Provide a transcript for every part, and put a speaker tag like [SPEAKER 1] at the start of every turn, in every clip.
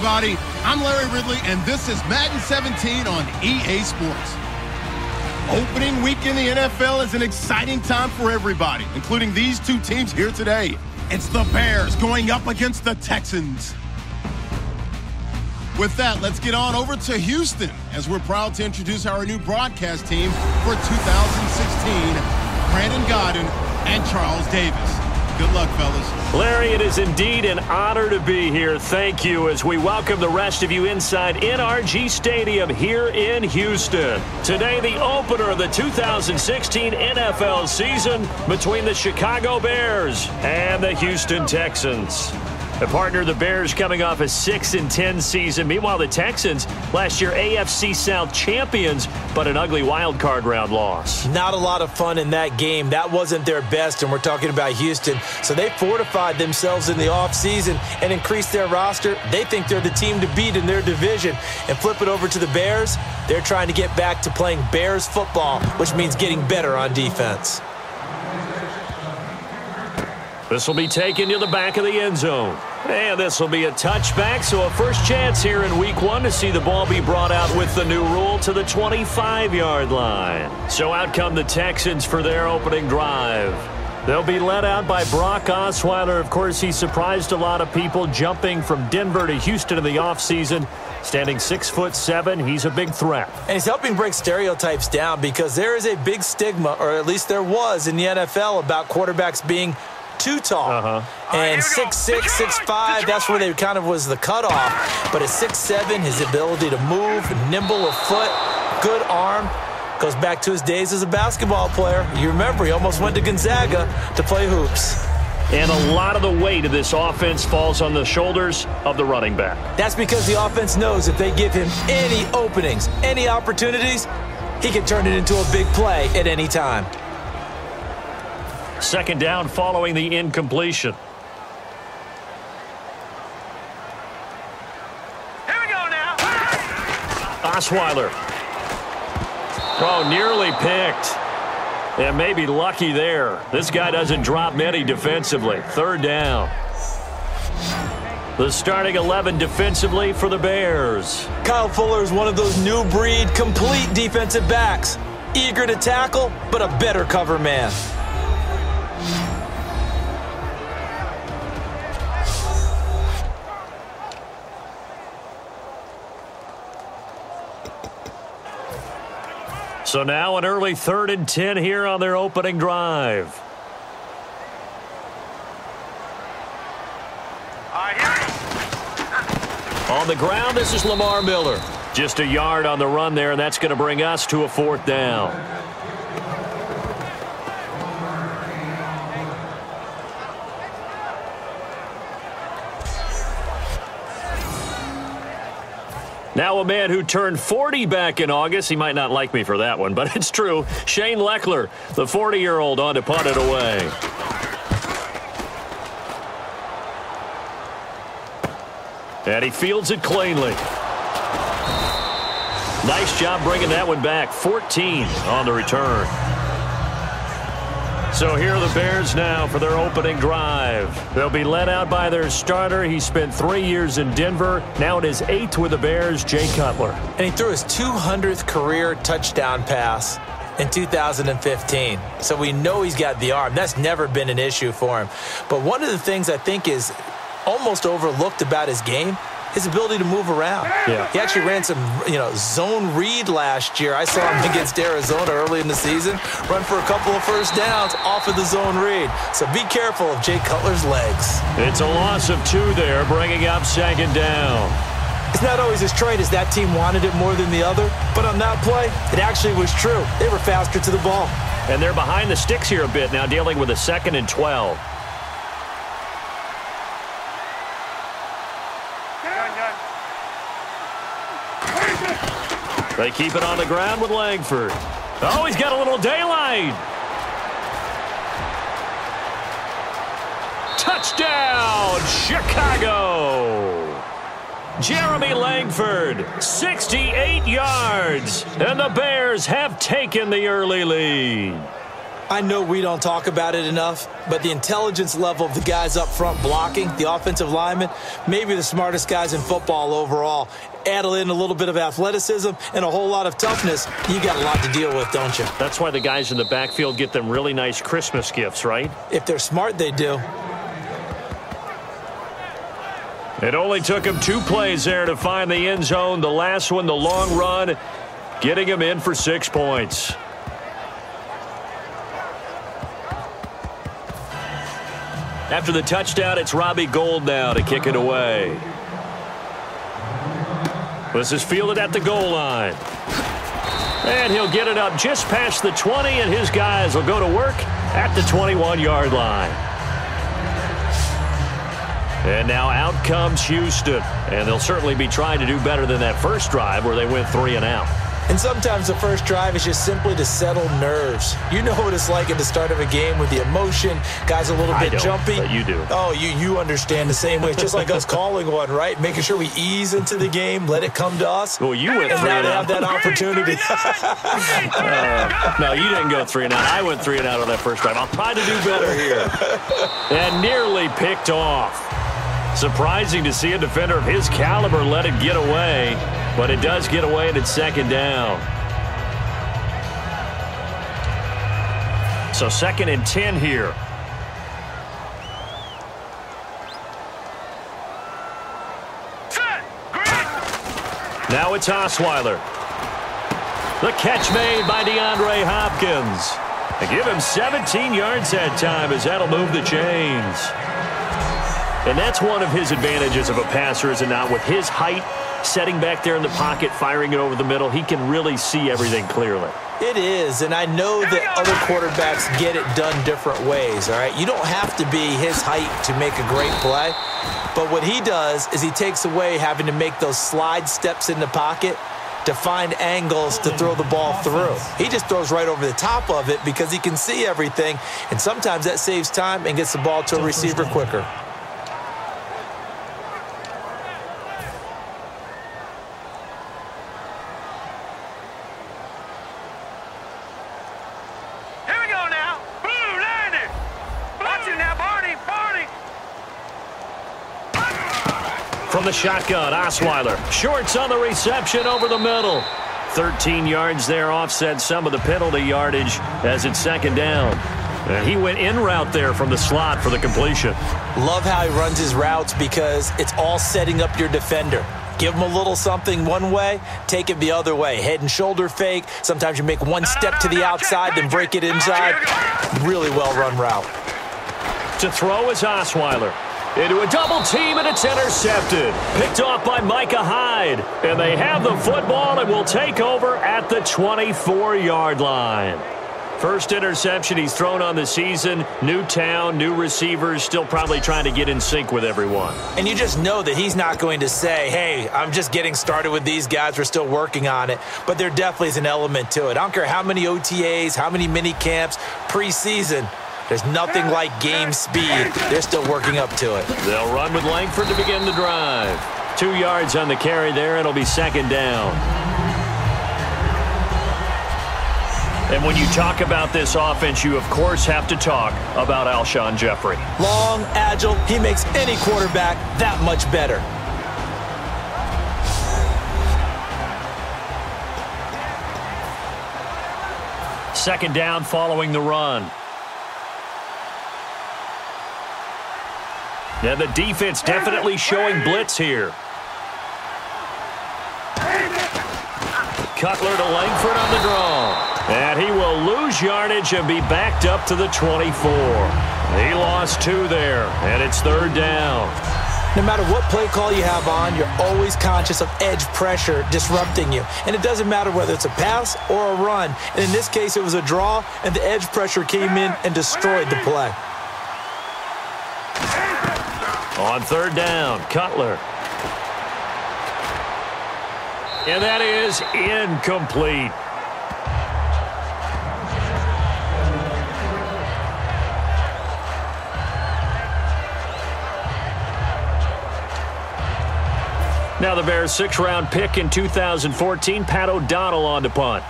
[SPEAKER 1] everybody. I'm Larry Ridley, and this is Madden 17 on EA Sports. Opening week in the NFL is an exciting time for everybody, including these two teams here today. It's the Bears going up against the Texans. With that, let's get on over to Houston, as we're proud to introduce our new broadcast team for 2016, Brandon Godden and Charles Davis. Good luck, fellas.
[SPEAKER 2] Larry, it is indeed an honor to be here. Thank you as we welcome the rest of you inside NRG Stadium here in Houston. Today, the opener of the 2016 NFL season between the Chicago Bears and the Houston Texans. The partner, the Bears, coming off a 6-10 season. Meanwhile, the Texans, last year AFC South champions, but an ugly wild card round loss.
[SPEAKER 3] Not a lot of fun in that game. That wasn't their best, and we're talking about Houston. So they fortified themselves in the offseason and increased their roster. They think they're the team to beat in their division. And flip it over to the Bears, they're trying to get back to playing Bears football, which means getting better on defense.
[SPEAKER 2] This will be taken to the back of the end zone. And this will be a touchback, so a first chance here in week one to see the ball be brought out with the new rule to the 25-yard line. So out come the Texans for their opening drive. They'll be led out by Brock Osweiler. Of course, he surprised a lot of people jumping from Denver to Houston in the offseason. Standing 6'7", he's a big threat.
[SPEAKER 3] And he's helping break stereotypes down because there is a big stigma, or at least there was in the NFL, about quarterbacks being too tall. And 6'6", 6'5", that's where they kind of was the cutoff. But at 6'7", his ability to move, nimble of foot, good arm, goes back to his days as a basketball player. You remember, he almost went to Gonzaga to play hoops.
[SPEAKER 2] And a lot of the weight of this offense falls on the shoulders of the running back.
[SPEAKER 3] That's because the offense knows if they give him any openings, any opportunities, he can turn it into a big play at any time.
[SPEAKER 2] Second down following the incompletion.
[SPEAKER 4] Here we go now.
[SPEAKER 2] Osweiler. Oh, nearly picked. And maybe lucky there. This guy doesn't drop many defensively. Third down. The starting 11 defensively for the Bears.
[SPEAKER 3] Kyle Fuller is one of those new breed complete defensive backs. Eager to tackle, but a better cover man.
[SPEAKER 2] So now an early 3rd and 10 here on their opening drive. On the ground, this is Lamar Miller. Just a yard on the run there, and that's going to bring us to a 4th down. Now a man who turned 40 back in August. He might not like me for that one, but it's true. Shane Leckler, the 40-year-old, on to punt it away. And he fields it cleanly. Nice job bringing that one back. 14 on the return. So here are the Bears now for their opening drive. They'll be led out by their starter. He spent 3 years in Denver. Now in his 8th with the Bears, Jay Cutler.
[SPEAKER 3] And he threw his 200th career touchdown pass in 2015. So we know he's got the arm. That's never been an issue for him. But one of the things I think is almost overlooked about his game, his ability to move around.
[SPEAKER 2] Yeah.
[SPEAKER 3] He actually ran some, zone read last year. I saw him against Arizona early in the season, run for a couple of first downs off of the zone read. So be careful of Jay Cutler's legs.
[SPEAKER 2] It's a loss of 2 there, bringing up 2nd down.
[SPEAKER 3] It's not always as straight as that team wanted it more than the other, but on that play, it actually was true. They were faster to the ball.
[SPEAKER 2] And they're behind the sticks here a bit now, dealing with a 2nd and 12. They keep it on the ground with Langford. Oh, he's got a little daylight. Touchdown, Chicago. Jeremy Langford, 68 yards. And the Bears have taken the early lead.
[SPEAKER 3] I know we don't talk about it enough, but the intelligence level of the guys up front blocking, the offensive linemen, maybe the smartest guys in football overall. Add in a little bit of athleticism and a whole lot of toughness, you got a lot to deal with, don't you?
[SPEAKER 2] That's why the guys in the backfield get them really nice Christmas gifts, right?
[SPEAKER 3] If they're smart, they do.
[SPEAKER 2] It only took him 2 plays there to find the end zone. The last one, the long run, getting him in for 6 points. After the touchdown, it's Robbie Gould now to kick it away. This is fielded at the goal line. And he'll get it up just past the 20, and his guys will go to work at the 21-yard line. And now out comes Houston. And they'll certainly be trying to do better than that first drive where they went 3 and out.
[SPEAKER 3] And sometimes the first drive is just simply to settle nerves. You know what it's like at the start of a game with the emotion. Guys a little bit jumpy.
[SPEAKER 2] But you do.
[SPEAKER 3] Oh, you understand the same way. It's just like us calling one, right? Making sure we ease into the game, let it come to us.
[SPEAKER 2] Well, you went 3
[SPEAKER 3] and
[SPEAKER 2] and
[SPEAKER 3] now
[SPEAKER 2] out.
[SPEAKER 3] to have that opportunity.
[SPEAKER 2] No, you didn't go 3 and out. I went 3 and out on that first drive. I'll try to do better here. And nearly picked off. Surprising to see a defender of his caliber let it get away. But it does get away, and it's second down. So 2nd and 10 here. Now it's Osweiler. The catch made by DeAndre Hopkins. They give him 17 yards that time as that'll move the chains. And that's one of his advantages of a passer, is it not? With his height, setting back there in the pocket, firing it over the middle, he can really see everything clearly.
[SPEAKER 3] It is, and I know that other quarterbacks get it done different ways, all right? You don't have to be his height to make a great play, but what he does is he takes away having to make those slide steps in the pocket to find angles to throw the ball through. He just throws right over the top of it because he can see everything, and sometimes that saves time and gets the ball to a receiver quicker.
[SPEAKER 2] From the shotgun, Osweiler. Shorts on the reception over the middle. 13 yards there, offset some of the penalty yardage as it's second down. And he went in route there from the slot for the completion.
[SPEAKER 3] Love how he runs his routes because it's all setting up your defender. Give him a little something one way, take it the other way. Head and shoulder fake. Sometimes you make one step to the outside, then break it inside. Really well-run route.
[SPEAKER 2] To throw is Osweiler. Into a double team, and it's intercepted. Picked off by Micah Hyde. And they have the football and will take over at the 24-yard line. First interception he's thrown on the season. New town, new receivers, still probably trying to get in sync with everyone.
[SPEAKER 3] And you just know that he's not going to say, hey, I'm just getting started with these guys. We're still working on it. But there definitely is an element to it. I don't care how many OTAs, how many mini camps, preseason. There's nothing like game speed. They're still working up to it.
[SPEAKER 2] They'll run with Langford to begin the drive. 2 yards on the carry there. It'll be second down. And when you talk about this offense, you, of course, have to talk about Alshon Jeffrey.
[SPEAKER 3] Long, agile. He makes any quarterback that much better.
[SPEAKER 2] Second down following the run. Yeah, the defense definitely showing blitz here. Cutler to Langford on the draw. And he will lose yardage and be backed up to the 24. He lost 2 there, and it's third down.
[SPEAKER 3] No matter what play call you have on, you're always conscious of edge pressure disrupting you. And it doesn't matter whether it's a pass or a run. And in this case, it was a draw, and the edge pressure came in and destroyed the play.
[SPEAKER 2] On third down, Cutler. And that is incomplete. Now the Bears' 6th-round pick in 2014, Pat O'Donnell on to punt.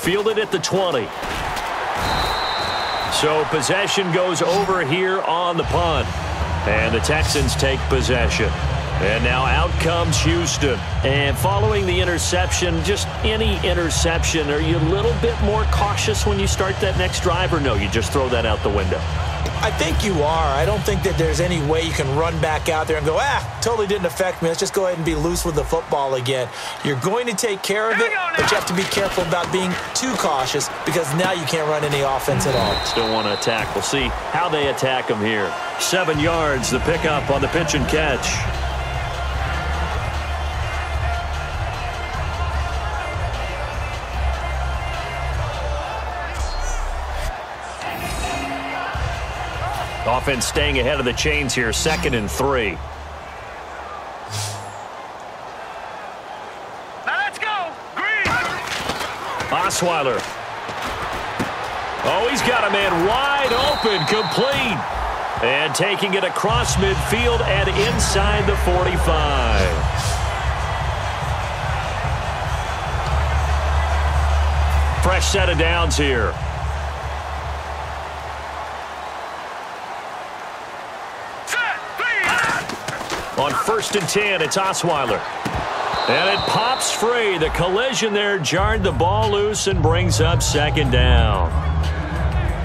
[SPEAKER 2] Fielded at the 20. So possession goes over here on the punt. And the Texans take possession. And now out comes Houston. And following the interception, just any interception, are you a little bit more cautious when you start that next drive, or no, you just throw that out the window?
[SPEAKER 3] I think you are. I don't think that there's any way you can run back out there and go, totally didn't affect me. Let's just go ahead and be loose with the football again. You're going to take care of it, but you have to be careful about being too cautious because now you can't run any offense at all.
[SPEAKER 2] Still want to attack. We'll see how they attack them here. 7 yards, the pickup on the pitch and catch. Offense staying ahead of the chains here, 2nd and 3.
[SPEAKER 4] Now let's go. Green.
[SPEAKER 2] Osweiler. Oh, he's got a man wide open, complete. And taking it across midfield and inside the 45. Fresh set of downs here. On 1st and 10, it's Osweiler. And it pops free. The collision there jarred the ball loose and brings up 2nd down.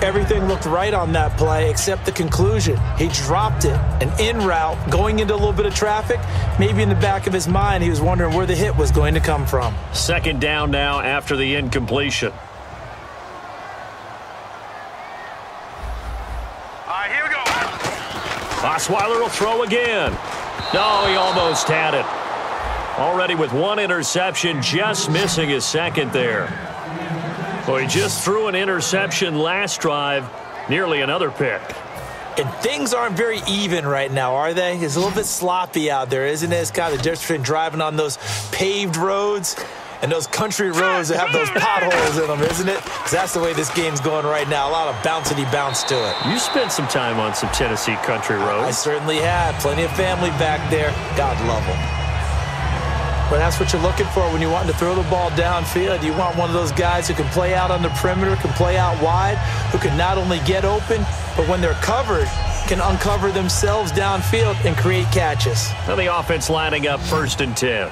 [SPEAKER 3] Everything looked right on that play except the conclusion. He dropped it. An in route, going into a little bit of traffic. Maybe in the back of his mind, he was wondering where the hit was going to come from.
[SPEAKER 2] 2nd down now after the incompletion.
[SPEAKER 4] All right, here we go.
[SPEAKER 2] Osweiler will throw again. No, he almost had it. Already with 1 interception, just missing his 2nd there. Well, he just threw an interception last drive, nearly another pick.
[SPEAKER 3] And things aren't very even right now, are they? It's a little bit sloppy out there, isn't it? It's kind of the difference between driving on those paved roads and those country roads that have those potholes in them, isn't it? 'Cause that's the way this game's going right now. A lot of bouncy-bounce to it.
[SPEAKER 2] You spent some time on some Tennessee country roads.
[SPEAKER 3] I certainly have. Plenty of family back there. God love them. But that's what you're looking for when you want to throw the ball downfield. You want one of those guys who can play out on the perimeter, can play out wide, who can not only get open, but when they're covered, can uncover themselves downfield and create catches.
[SPEAKER 2] Now the offense lining up 1st and 10.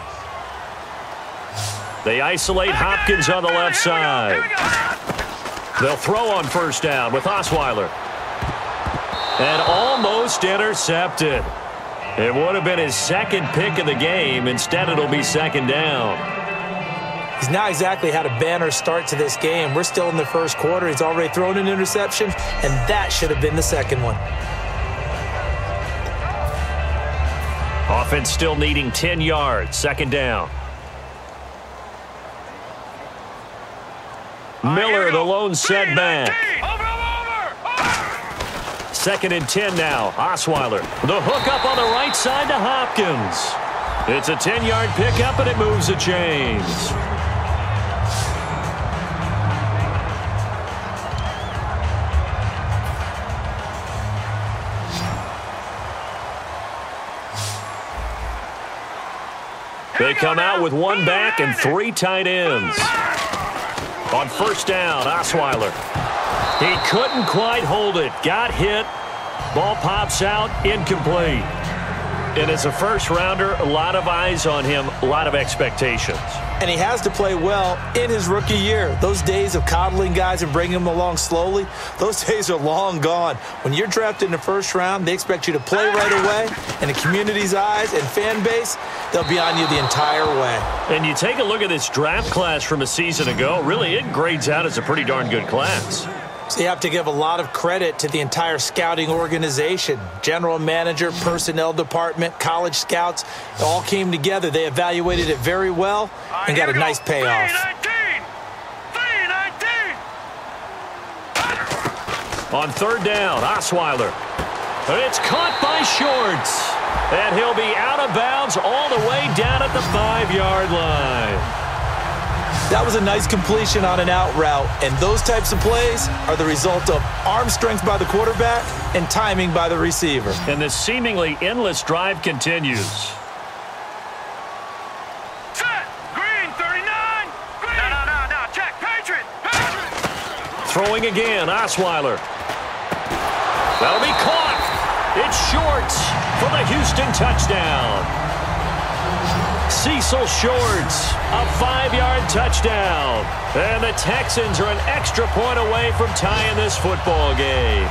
[SPEAKER 2] They isolate Hopkins on the left side. They'll throw on 1st down with Osweiler. And almost intercepted. It would have been his 2nd pick of the game. Instead, it'll be 2nd down.
[SPEAKER 3] He's not exactly had a banner start to this game. We're still in the 1st quarter. He's already thrown an interception, and that should have been the 2nd one.
[SPEAKER 2] Offense still needing 10 yards. 2nd down. Miller, the lone setback. 2nd and 10 now. Osweiler. The hook up on the right side to Hopkins. It's a 10-yard pickup, and it moves the chains. They come out with 1 back and 3 tight ends. On 1st down, Osweiler. He couldn't quite hold it. Got hit. Ball pops out. Incomplete. And as a first-rounder, a lot of eyes on him, a lot of expectations.
[SPEAKER 3] And he has to play well in his rookie year. Those days of coddling guys and bringing them along slowly, those days are long gone. When you're drafted in the 1st round, they expect you to play right away. And the community's eyes and fan base, they'll be on you the entire way.
[SPEAKER 2] And you take a look at this draft class from a season ago, really it grades out as a pretty darn good class.
[SPEAKER 3] So you have to give a lot of credit to the entire scouting organization. General manager, personnel department, college scouts, it all came together. They evaluated it very well and got a nice payoff.
[SPEAKER 4] 3-19.
[SPEAKER 2] On 3rd down, Osweiler. It's caught by Shorts. And he'll be out of bounds all the way down at the 5-yard line.
[SPEAKER 3] That was a nice completion on an out route, and those types of plays are the result of arm strength by the quarterback and timing by the receiver.
[SPEAKER 2] And this seemingly endless drive continues.
[SPEAKER 4] Set. Green, 39. Green. No. Check. Patriot.
[SPEAKER 2] Throwing again, Osweiler. That'll be caught. It's short for the Houston touchdown. Cecil Shorts, a 5-yard touchdown. And the Texans are an extra point away from tying this football game.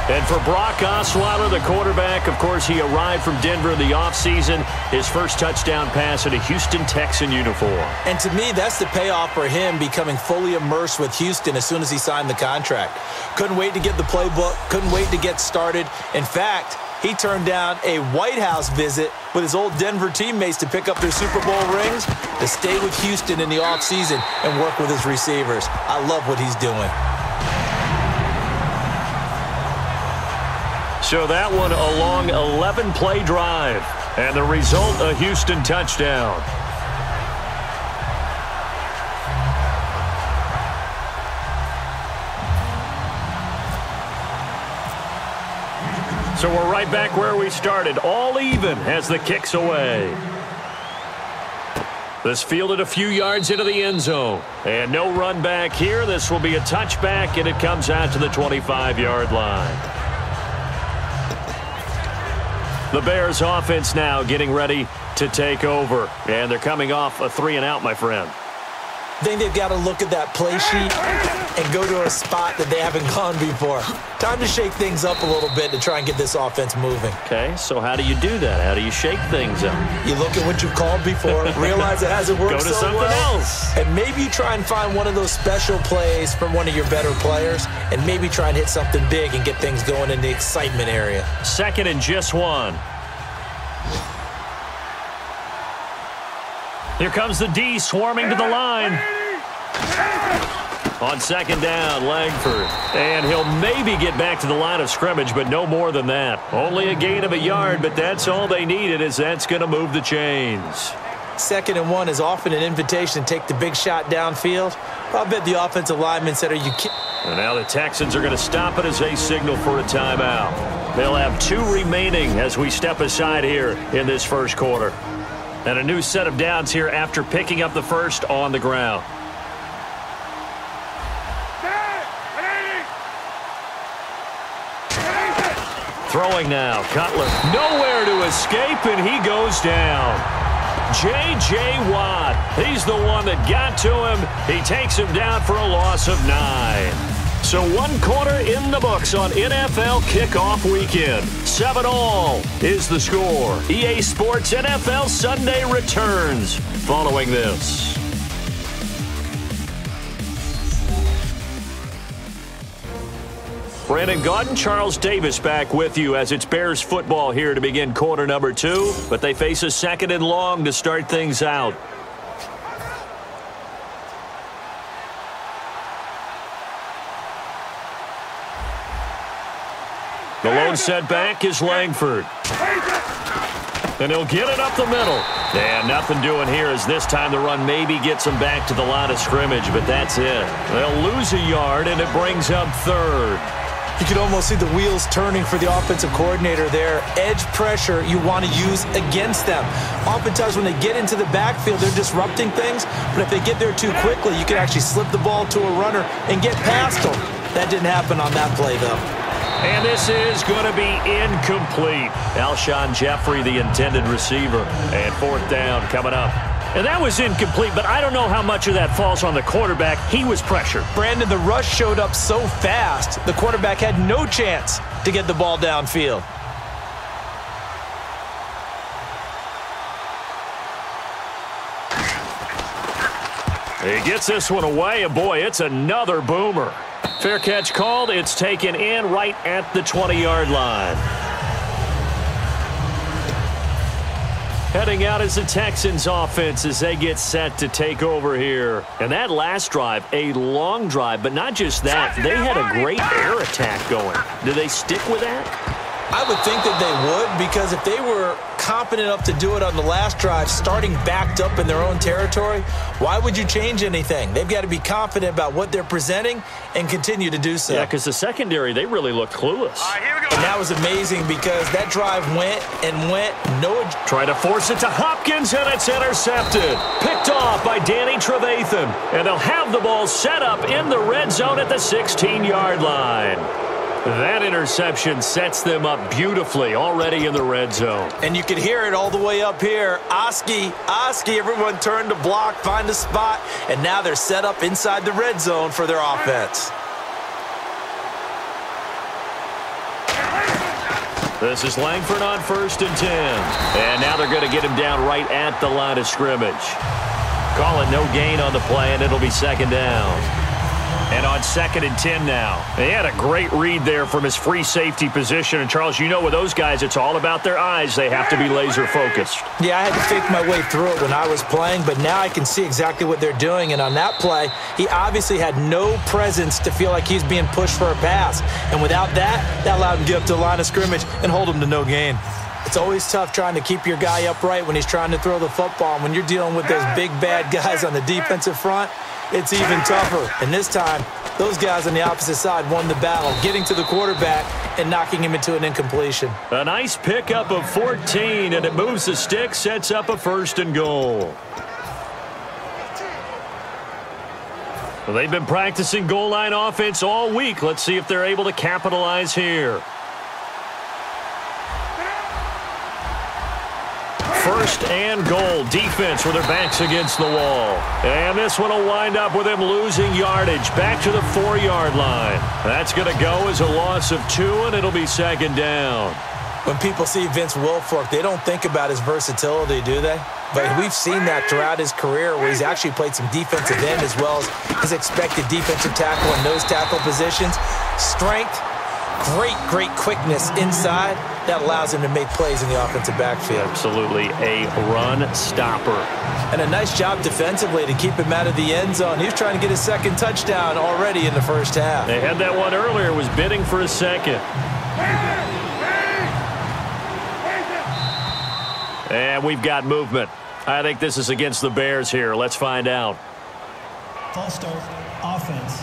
[SPEAKER 2] And for Brock Osweiler, the quarterback, of course, he arrived from Denver in the offseason. His first touchdown pass in a Houston Texan uniform. And to me, that's the payoff for him becoming fully immersed with Houston as soon as he signed the contract. Couldn't wait to get the playbook, couldn't wait to get started. In fact, he turned down a White House visit with his old Denver teammates to pick up their Super Bowl rings to stay with Houston in the offseason and work with his receivers. I love what he's doing. So that one a long 11-play drive. And the result, a Houston touchdown. So we're right back where we started. All even as the kick's away. This fielded a few yards into the end zone. And no run back here. This will be a touchback, and it comes out to the 25-yard line. The Bears offense now getting ready to take over. And they're coming off a 3-and-out, my friend. I think they've got to look at that play sheet and go to a spot that they haven't gone before. Time to shake things up a little bit to try and get this offense moving. Okay, so how do you do that? How do you shake things up? You look at what you've called before, realize it hasn't worked so well. Go to something else. And maybe you try and find one of those special plays from one of your better players and maybe try and hit something big and get things going in the excitement area. 2nd and just 1. Here comes the D swarming to the line. On 2nd down, Langford. And he'll maybe get back to the line of scrimmage, but no more than that. Only a gain of a yard, but that's all they needed, as that's going to move the chains. 2nd and 1 is often an invitation to take the big shot downfield. I'll bet the offensive lineman said, are you kidding? And now the Texans are going to stop it as they signal for a timeout. They'll have 2 remaining as we step aside here in this first quarter. And a new set of downs here after picking up the first on the ground. Throwing now, Cutler. Nowhere to escape, and he goes down. J.J. Watt, he's the one that got to him. He takes him down for a loss of 9. So 1 quarter in the books on NFL kickoff weekend. 7-all is the score. EA Sports NFL Sunday returns following this. Brandon Gaudin, Charles Davis back with you as it's Bears football here to begin quarter number 2. But they face a 2nd and long to start things out. The lone setback is Langford. And he'll get it up the middle. And nothing doing here as this time the run maybe gets them back to the line of scrimmage, but that's it. They'll lose a yard, and it brings up 3rd. You can almost see the wheels turning for the offensive coordinator there. Edge pressure you want to use against them. Oftentimes when they get into the backfield, they're disrupting things, but if they get there too quickly, you can actually slip the ball to a runner and get past them. That didn't happen on that play, though. And this is going to be incomplete. Alshon Jeffrey, the intended receiver. And 4th down coming up. And that was incomplete, but I don't know how much of that falls on the quarterback. He was pressured. Brandon, the rush showed up so fast, the quarterback had no chance to get the ball downfield. He gets this one away, and boy, it's another boomer. Fair catch called. It's taken in right at the 20-yard line. Heading out is the Texans offense as they get set to take over here. And that last drive, a long drive, but not just that. They had a great air attack going. Do they stick with that?
[SPEAKER 3] I would think that they would, because if they were competent enough to do it on the last drive, starting backed up in their own territory, why would you change anything? They've got to be confident about what they're presenting and continue to do so.
[SPEAKER 2] Yeah, because the secondary, they really looked clueless.
[SPEAKER 4] Here we go.
[SPEAKER 3] And that was amazing because that drive went and went.
[SPEAKER 2] Try to force it to Hopkins, and it's intercepted. Picked off by Danny Trevathan. And they'll have the ball set up in the red zone at the 16-yard line. That interception sets them up beautifully already in the red zone.
[SPEAKER 3] And you could hear it all the way up here. Oski, everyone turned to block, find a spot, and now they're set up inside the red zone for their offense.
[SPEAKER 2] This is Langford on 1st and 10. And now they're going to get him down right at the line of scrimmage. Call it no gain on the play, and it'll be 2nd down. And on 2nd and 10 now. He had a great read there from his free safety position. And, Charles, you know with those guys, it's all about their eyes. They have to be laser-focused.
[SPEAKER 3] Yeah, I had to fake my way through it when I was playing, but now I can see exactly what they're doing. And on that play, he obviously had no presence to feel like he's being pushed for a pass. And without that, that allowed him to get up to the line of scrimmage and hold him to no gain. It's always tough trying to keep your guy upright when he's trying to throw the football. And when you're dealing with those big, bad guys on the defensive front, it's even tougher. And this time, those guys on the opposite side won the battle, getting to the quarterback and knocking him into an incompletion.
[SPEAKER 2] A nice pickup of 14, and it moves the stick, sets up a 1st and goal. Well, they've been practicing goal line offense all week. Let's see if they're able to capitalize here. 1st and goal. Defense with their backs against the wall. And this one will wind up with him losing yardage back to the 4-yard line. That's going to go as a loss of 2, and it'll be 2nd down.
[SPEAKER 3] When people see Vince Wilfork, they don't think about his versatility, do they? But we've seen that throughout his career where he's actually played some defensive end as well as his expected defensive tackle and nose tackle positions. Strength, great quickness inside. That allows him to make plays in the offensive backfield.
[SPEAKER 2] Absolutely a run stopper.
[SPEAKER 3] And a nice job defensively to keep him out of the end zone. He was trying to get his 2nd touchdown already in the 1st half.
[SPEAKER 2] They had that one earlier, was bidding for a 2nd. And we've got movement. I think this is against the Bears here. Let's find out.
[SPEAKER 5] False start, offense.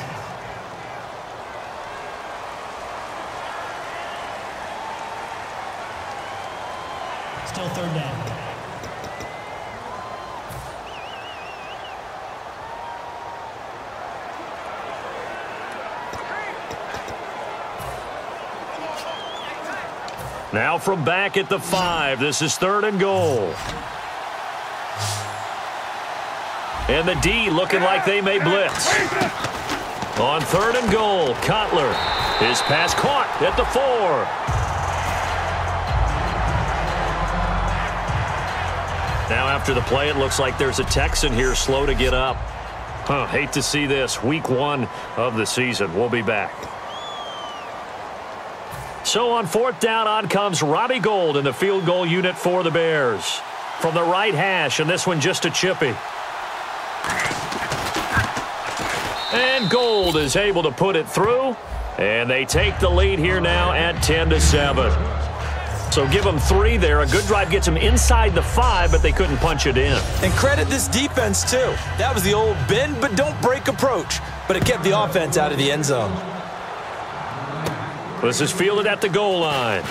[SPEAKER 5] Still 3rd down.
[SPEAKER 2] Now from back at the 5, this is 3rd and goal. And the D looking like they may blitz. On 3rd and goal, Cutler. His pass caught at the 4. Now after the play, it looks like there's a Texan here slow to get up. Hate to see this. Week 1 of the season. We'll be back. So on 4th down, on comes Robbie Gould in the field goal unit for the Bears. From the right hash, and this one just a chippy. And Gould is able to put it through. And they take the lead here now at 10-7. So give them 3 there. A good drive gets them inside the 5, but they couldn't punch it in.
[SPEAKER 3] And credit this defense, too. That was the old bend but don't break approach. But it kept the offense out of the end zone.
[SPEAKER 2] This is fielded at the goal line.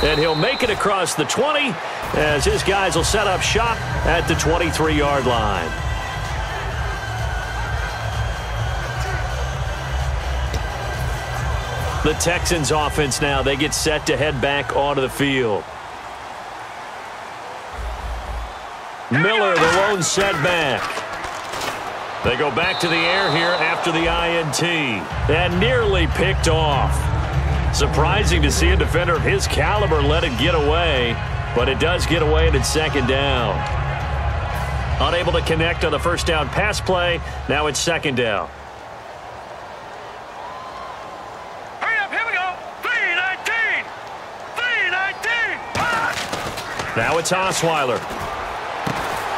[SPEAKER 2] And he'll make it across the 20 as his guys will set up shop at the 23-yard line. The Texans offense now, they get set to head back onto the field. Miller, the lone setback. They go back to the air here after the INT. And nearly picked off. Surprising to see a defender of his caliber let it get away, but it does get away and it's 2nd down. Unable to connect on the 1st down pass play. Now it's 2nd down. Now it's Osweiler.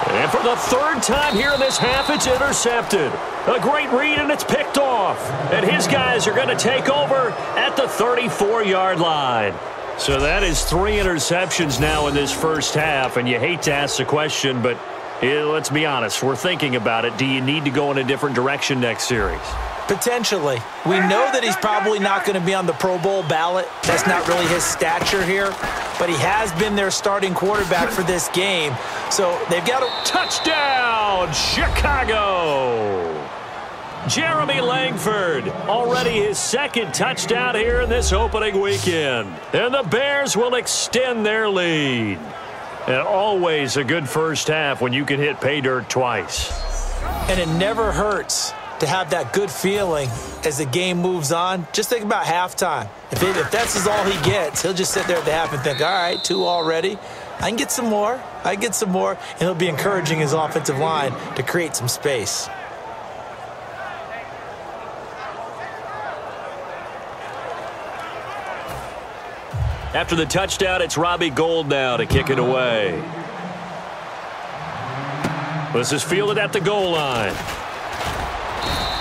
[SPEAKER 2] And for the 3rd time here in this half, it's intercepted. A great read, and it's picked off. And his guys are going to take over at the 34-yard line. So that is 3 interceptions now in this first half, and you hate to ask the question, but let's be honest. We're thinking about it. Do you need to go in a different direction next series?
[SPEAKER 3] Potentially. We know that he's probably not going to be on the Pro Bowl ballot. That's not really his stature here. But he has been their starting quarterback for this game. So they've got a touchdown, Chicago. Jeremy Langford, already his second touchdown here in this opening weekend. And the Bears will extend their lead. And always a good first half when you can hit pay dirt twice. And it never hurts to have that good feeling as the game moves on. Just think about halftime. If that's all he gets, he'll just sit there at the half and think, all right, 2 already. I can get some more. And he'll be encouraging his offensive line to create some space.
[SPEAKER 2] After the touchdown, it's Robbie Gould now to kick it away. This is fielded at the goal line.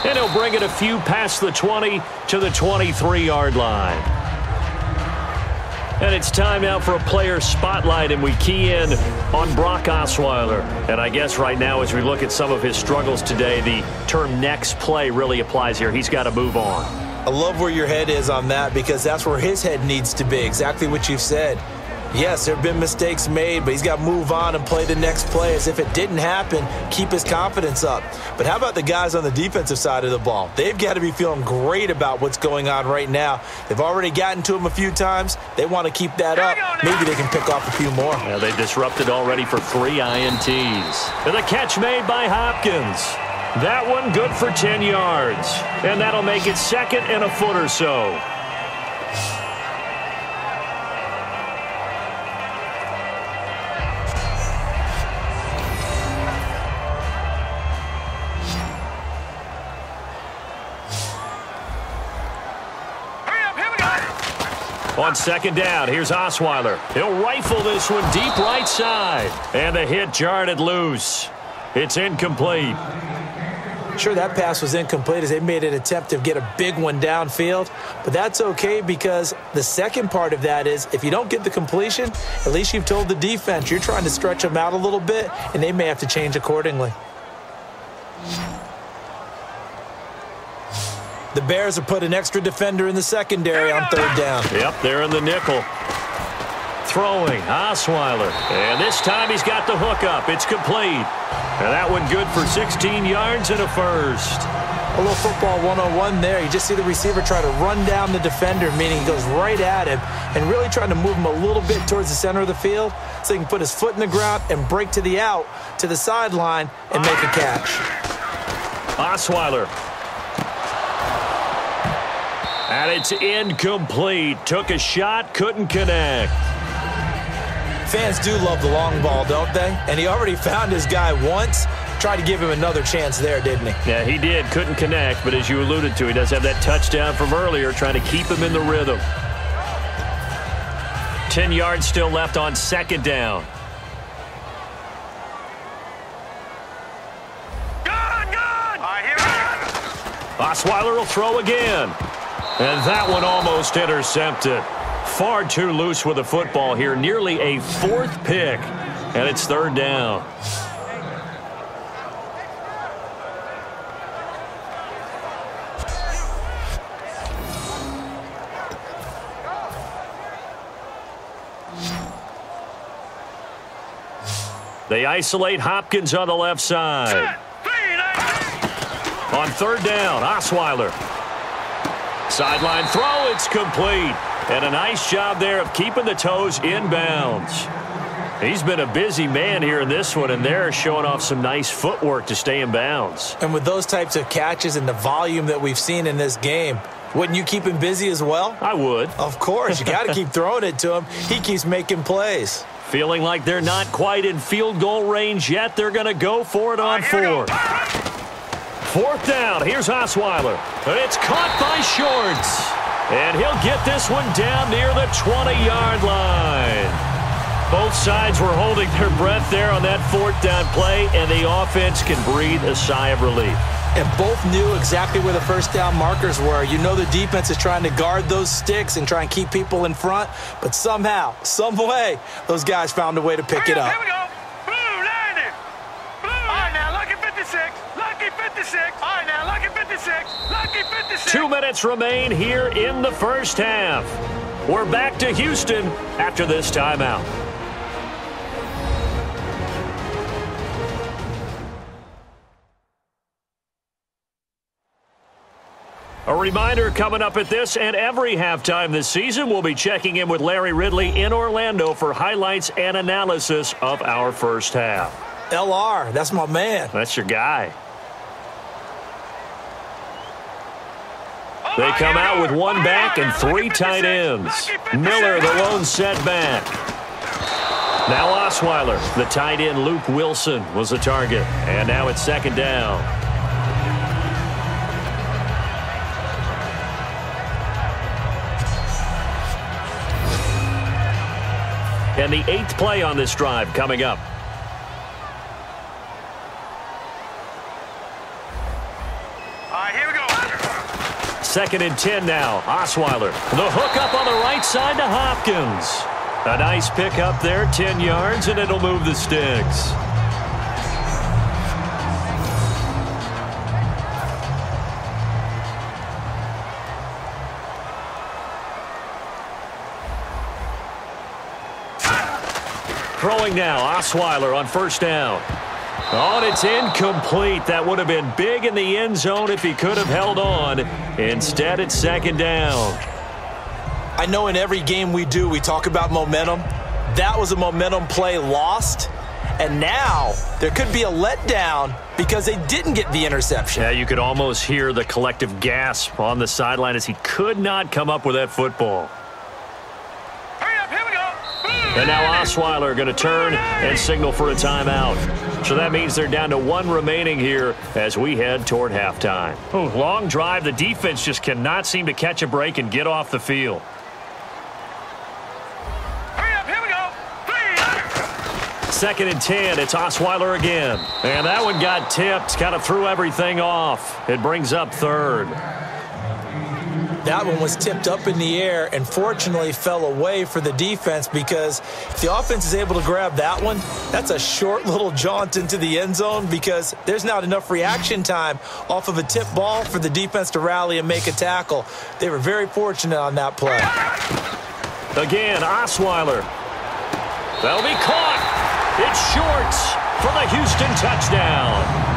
[SPEAKER 2] And he'll bring it a few past the 20 to the 23-yard line. And it's time now for a player spotlight, and we key in on Brock Osweiler. And I guess right now as we look at some of his struggles today, the term next play really applies here. He's got to move on.
[SPEAKER 3] I love where your head is on that because that's where his head needs to be, exactly what you've said. Yes, there have been mistakes made, but he's got to move on and play the next play as if it didn't happen, keep his confidence up. But how about the guys on the defensive side of the ball? They've got to be feeling great about what's going on right now. They've already gotten to him a few times. They want to keep that up. Maybe they can pick off a few more.
[SPEAKER 2] Yeah, they disrupted already for 3 INTs. And the catch made by Hopkins. That one good for 10 yards. And that'll make it 2nd and a foot or so. On 2nd down, here's Osweiler. He'll rifle this one deep right side. And the hit jarred it loose. It's incomplete.
[SPEAKER 3] Sure, that pass was incomplete as they made an attempt to get a big one downfield. But that's okay because the second part of that is if you don't get the completion, at least you've told the defense you're trying to stretch them out a little bit, and they may have to change accordingly. The Bears have put an extra defender in the secondary on 3rd down.
[SPEAKER 2] Yep, they're in the nickel. Throwing, Osweiler. And this time he's got the hook up. It's complete. And that one good for 16 yards and a first.
[SPEAKER 3] A little football 101 there. You just see the receiver try to run down the defender, meaning he goes right at him and really trying to move him a little bit towards the center of the field so he can put his foot in the ground and break to the out, to the sideline, and make a catch.
[SPEAKER 2] Osweiler. And it's incomplete. Took a shot, couldn't connect.
[SPEAKER 3] Fans do love the long ball, don't they? And he already found his guy once. Tried to give him another chance there, didn't he?
[SPEAKER 2] Yeah, he did. Couldn't connect, but as you alluded to, he does have that touchdown from earlier, trying to keep him in the rhythm. 10 yards still left on 2nd down. Osweiler will throw again. And that one almost intercepted. Far too loose with the football here. Nearly a 4th pick. And it's 3rd down. They isolate Hopkins on the left side. On 3rd down, Osweiler. Sideline throw, it's complete. And a nice job there of keeping the toes in bounds. He's been a busy man here in this one, and they're showing off some nice footwork to stay in bounds.
[SPEAKER 3] And with those types of catches and the volume that we've seen in this game, wouldn't you keep him busy as well?
[SPEAKER 2] I would.
[SPEAKER 3] Of course. You got to keep throwing it to him. He keeps making plays.
[SPEAKER 2] Feeling like they're not quite in field goal range yet. They're going to go for it on 4th. 4th down. Here's Osweiler. And it's caught by Shorts. And he'll get this one down near the 20-yard line. Both sides were holding their breath there on that 4th down play, and the offense can breathe a sigh of relief.
[SPEAKER 3] and both knew exactly where the first down markers were. You know the defense is trying to guard those sticks and try and keep people in front, but somehow, some way, those guys found a way to pick it up.
[SPEAKER 4] Here we go. Blue, 90. Blue. All right, now, lucky 56. Lucky 56. All right, now, lucky 56. Lucky 56.
[SPEAKER 2] 2 minutes remain here in the first half. We're back to Houston after this timeout. A reminder coming up at this and every halftime this season, we'll be checking in with Larry Ridley in Orlando for highlights and analysis of our first half.
[SPEAKER 3] LR, that's my man.
[SPEAKER 2] That's your guy. They come out with one back and 3 tight ends. Miller, the lone setback. Now Osweiler, the tight end Luke Wilson was the target. And now it's second down. And the 8th play on this drive coming up.
[SPEAKER 4] All right, here we go.
[SPEAKER 2] 2nd and 10 now. Osweiler, the hook up on the right side to Hopkins. A nice pick up there, 10 yards, and it'll move the sticks. Throwing now, Osweiler on first down. Oh, and it's incomplete. That would have been big in the end zone if he could have held on. Instead, it's second down.
[SPEAKER 3] I know in every game we do, we talk about momentum. That was a momentum play lost. And now there could be a letdown because they didn't get the interception.
[SPEAKER 2] Yeah, you could almost hear the collective gasp on the sideline as he could not come up with that football. And now Osweiler going to turn and signal for a timeout. So that means they're down to 1 remaining here as we head toward halftime. Oh, long drive. The defense just cannot seem to catch a break and get off the field.
[SPEAKER 4] Hurry up, here we go.
[SPEAKER 2] 2nd and 10. It's Osweiler again. And that one got tipped. Kind of threw everything off. It brings up 3rd.
[SPEAKER 3] That one was tipped up in the air and fortunately fell away for the defense because if the offense is able to grab that one, that's a short little jaunt into the end zone because there's not enough reaction time off of a tip ball for the defense to rally and make a tackle. They were very fortunate on that play.
[SPEAKER 2] Again, Osweiler. That'll be caught. It's Shorts for the Houston touchdown.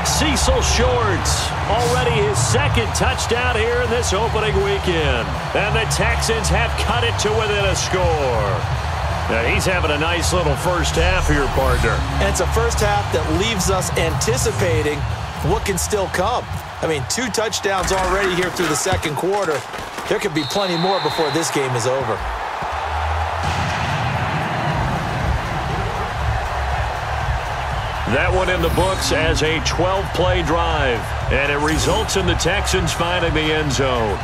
[SPEAKER 2] Cecil Shorts, already his 2nd touchdown here in this opening weekend. And the Texans have cut it to within a score. Now he's having a nice little first half here, partner.
[SPEAKER 3] And it's a first half that leaves us anticipating what can still come. I mean, 2 touchdowns already here through the 2nd quarter. There could be plenty more before this game is over.
[SPEAKER 2] That one in the books as a 12-play drive, and it results in the Texans finding the end zone.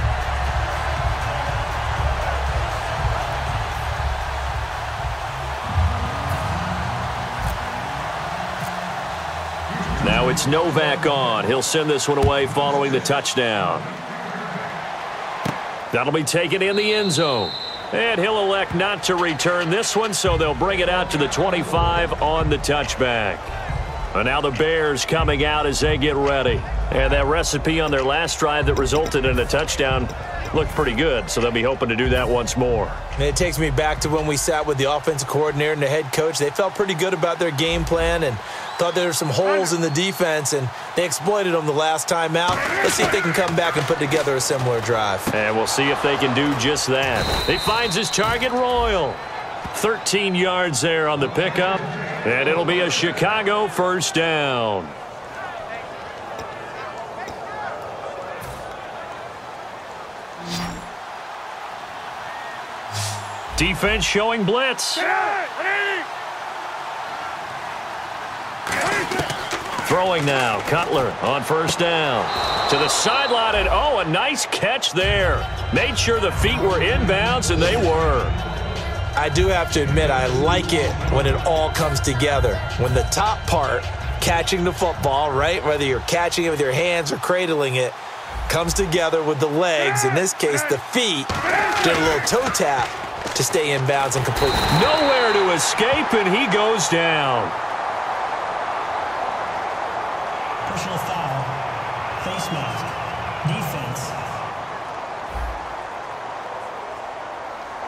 [SPEAKER 2] Now it's Novak on. He'll send this one away following the touchdown. That'll be taken in the end zone. And he'll elect not to return this one, so they'll bring it out to the 25 on the touchback. And now the Bears coming out as they get ready. And that recipe on their last drive that resulted in a touchdown looked pretty good, so they'll be hoping to do that once more.
[SPEAKER 3] And it takes me back to when we sat with the offensive coordinator and the head coach. They felt pretty good about their game plan and thought there were some holes in the defense, and they exploited them the last time out. Let's see if they can come back and put together a similar drive.
[SPEAKER 2] And we'll see if they can do just that. He finds his target, Royal. 13 yards there on the pickup, and it'll be a Chicago first down. Defense showing blitz. Throwing now, Cutler on first down. To the sideline, and oh, a nice catch there. Made sure the feet were inbounds, and they were.
[SPEAKER 3] I do have to admit, I like it when it all comes together. When the top part catching the football, right? Whether you're catching it with your hands or cradling it, comes together with the legs, in this case the feet, did a little toe tap to stay in bounds and complete.
[SPEAKER 2] Nowhere to escape, and he goes down.
[SPEAKER 5] Personal foul. Face mask. Defense.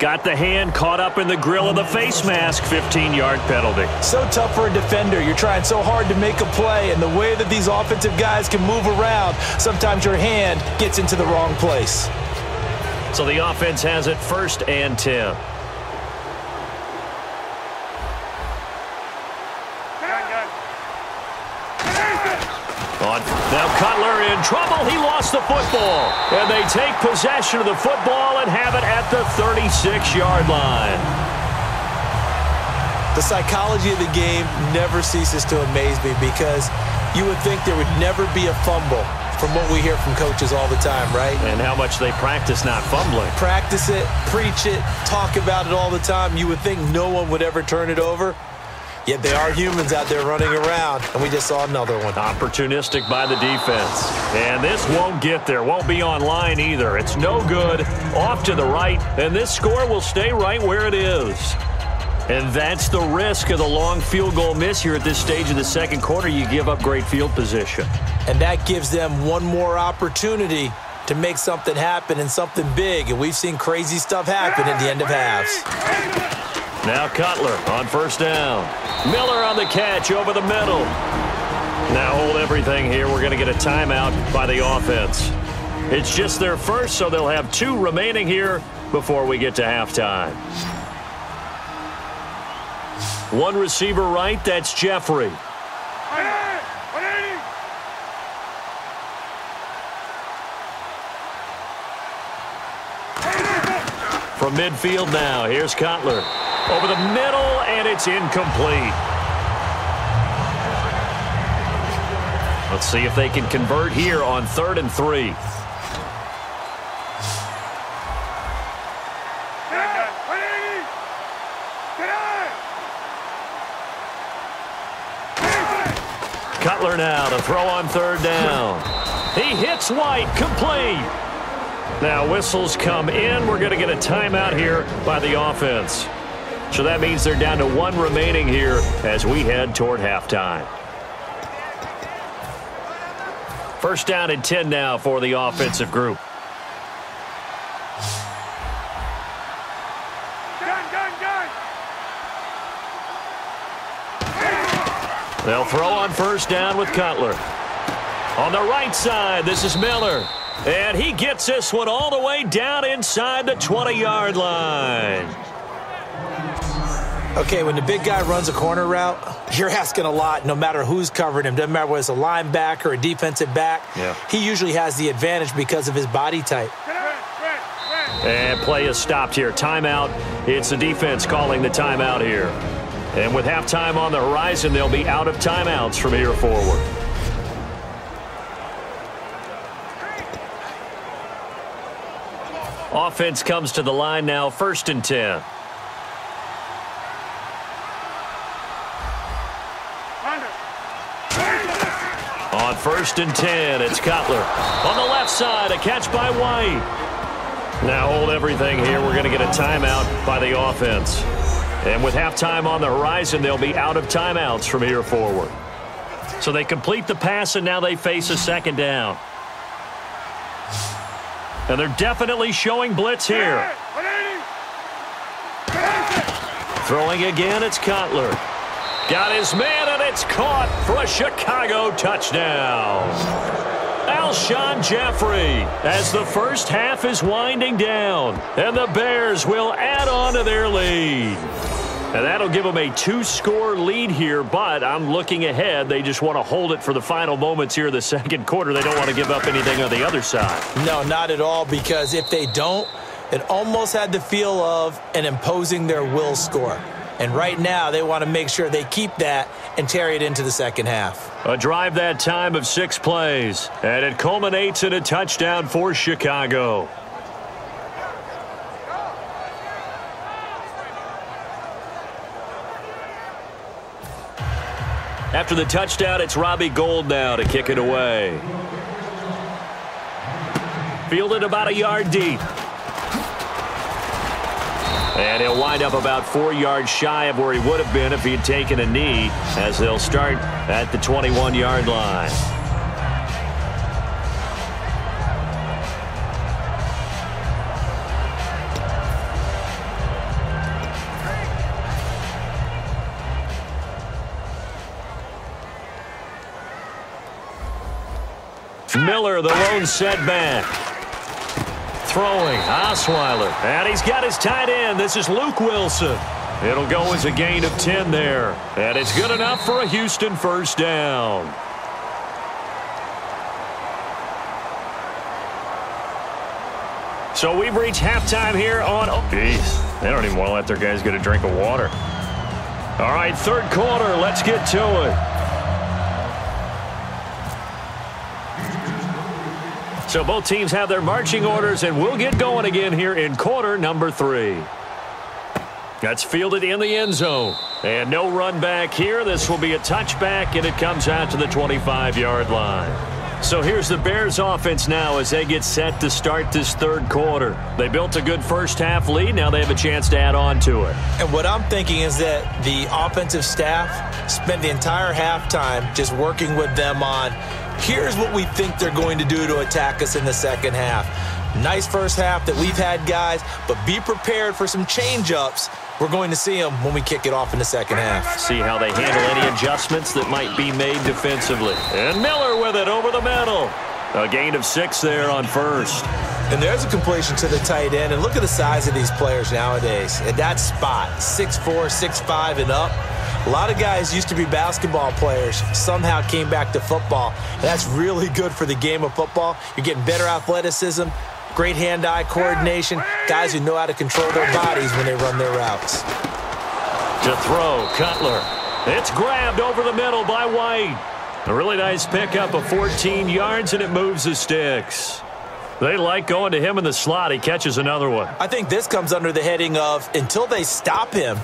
[SPEAKER 2] Got the hand caught up in the grill of the face mask. 15-yard penalty.
[SPEAKER 3] So tough for a defender. You're trying so hard to make a play, and the way that these offensive guys can move around, sometimes your hand gets into the wrong place.
[SPEAKER 2] So the offense has it 1st and 10. Now Cutler in trouble. He lost the football. And they take possession of the football and have it at the 36-yard line.
[SPEAKER 3] The psychology of the game never ceases to amaze me, because you would think there would never be a fumble from what we hear from coaches all the time, right?
[SPEAKER 2] And how much they practice not fumbling.
[SPEAKER 3] Practice it, preach it, talk about it all the time. You would think no one would ever turn it over. Yet they are humans out there running around, and we just saw another one.
[SPEAKER 2] Opportunistic by the defense. And this won't get there. Won't be online either. It's no good. Off to the right, and this score will stay right where it is. And that's the risk of the long field goal miss here at this stage of the second quarter. You give up great field position.
[SPEAKER 3] And that gives them one more opportunity to make something happen, and something big. And we've seen crazy stuff happen at the end of halves.
[SPEAKER 2] Now Cutler on 1st down. Miller on the catch over the middle. Now hold everything here. We're going to get a timeout by the offense. It's just their first, so they'll have 2 remaining here before we get to halftime. One receiver right, that's Jeffrey. From midfield now, here's Cutler. Over the middle, and it's incomplete. Let's see if they can convert here on 3rd and 3. Cutler now to throw on 3rd down. He hits White, complete. Now whistles come in. We're going to get a timeout here by the offense. So that means they're down to 1 remaining here as we head toward halftime. 1st down and 10 now for the offensive group. They'll throw on 1st down with Cutler. On the right side, this is Miller. And he gets this one all the way down inside the 20-yard line.
[SPEAKER 3] Okay, when the big guy runs a corner route, you're asking a lot no matter who's covering him. Doesn't matter whether it's a linebacker or a defensive back.
[SPEAKER 2] Yeah.
[SPEAKER 3] He usually has the advantage because of his body type.
[SPEAKER 2] And play is stopped here. Timeout. It's the defense calling the timeout here. And with halftime on the horizon, they'll be out of timeouts from here forward. Offense comes to the line now, 1st and 10. On 1st and 10, it's Cutler. On the left side, a catch by White. Now hold everything here. We're going to get a timeout by the offense. And with halftime on the horizon, they'll be out of timeouts from here forward. So they complete the pass, and now they face a 2nd down. And they're definitely showing blitz here. Throwing again, it's Cutler. Got his man, and it's caught for a Chicago touchdown. Alshon Jeffrey as the first half is winding down. And the Bears will add on to their lead. And that'll give them a 2-score lead here, but I'm looking ahead. They just want to hold it for the final moments here in the second quarter. They don't want to give up anything on the other side.
[SPEAKER 3] No, not at all, because if they don't, it almost had the feel of an imposing their will score. And right now, they want to make sure they keep that and carry it into the second half.
[SPEAKER 2] A drive that time of 6 plays, and it culminates in a touchdown for Chicago. After the touchdown, it's Robbie Gould now to kick it away. Fielded about a yard deep. And he'll wind up about 4 yards shy of where he would have been if he had taken a knee, as they'll start at the 21-yard line. Miller, the lone setback. Throwing, Osweiler, and he's got his tight end. This is Luke Wilson. It'll go as a gain of 10 there, and it's good enough for a Houston first down. So we've reached halftime here on... Jeez, they don't even want to let their guys get a drink of water. All right, third quarter, let's get to it. So both teams have their marching orders, and we'll get going again here in quarter number 3. That's fielded in the end zone. And no run back here. This will be a touchback, and it comes out to the 25-yard line. So here's the Bears offense now as they get set to start this third quarter. They built a good first-half lead. Now they have a chance to add on to it.
[SPEAKER 3] And what I'm thinking is that the offensive staff spent the entire halftime just working with them on, here's what we think they're going to do to attack us in the second half. Nice first half that we've had, guys, but be prepared for some change-ups. We're going to see them when we kick it off in the second half.
[SPEAKER 2] See how they handle any adjustments that might be made defensively. And Miller with it over the middle. A gain of 6 there on first.
[SPEAKER 3] And there's a completion to the tight end. And look at the size of these players nowadays. At that spot, 6'4", 6'5", and up. A lot of guys used to be basketball players, somehow came back to football. And that's really good for the game of football. You're getting better athleticism, great hand-eye coordination, guys who know how to control their bodies when they run their routes.
[SPEAKER 2] To throw, Cutler. It's grabbed over the middle by White. A really nice pickup of 14 yards, and it moves the sticks. They like going to him in the slot. He catches another one.
[SPEAKER 3] I think this comes under the heading of, until they stop him,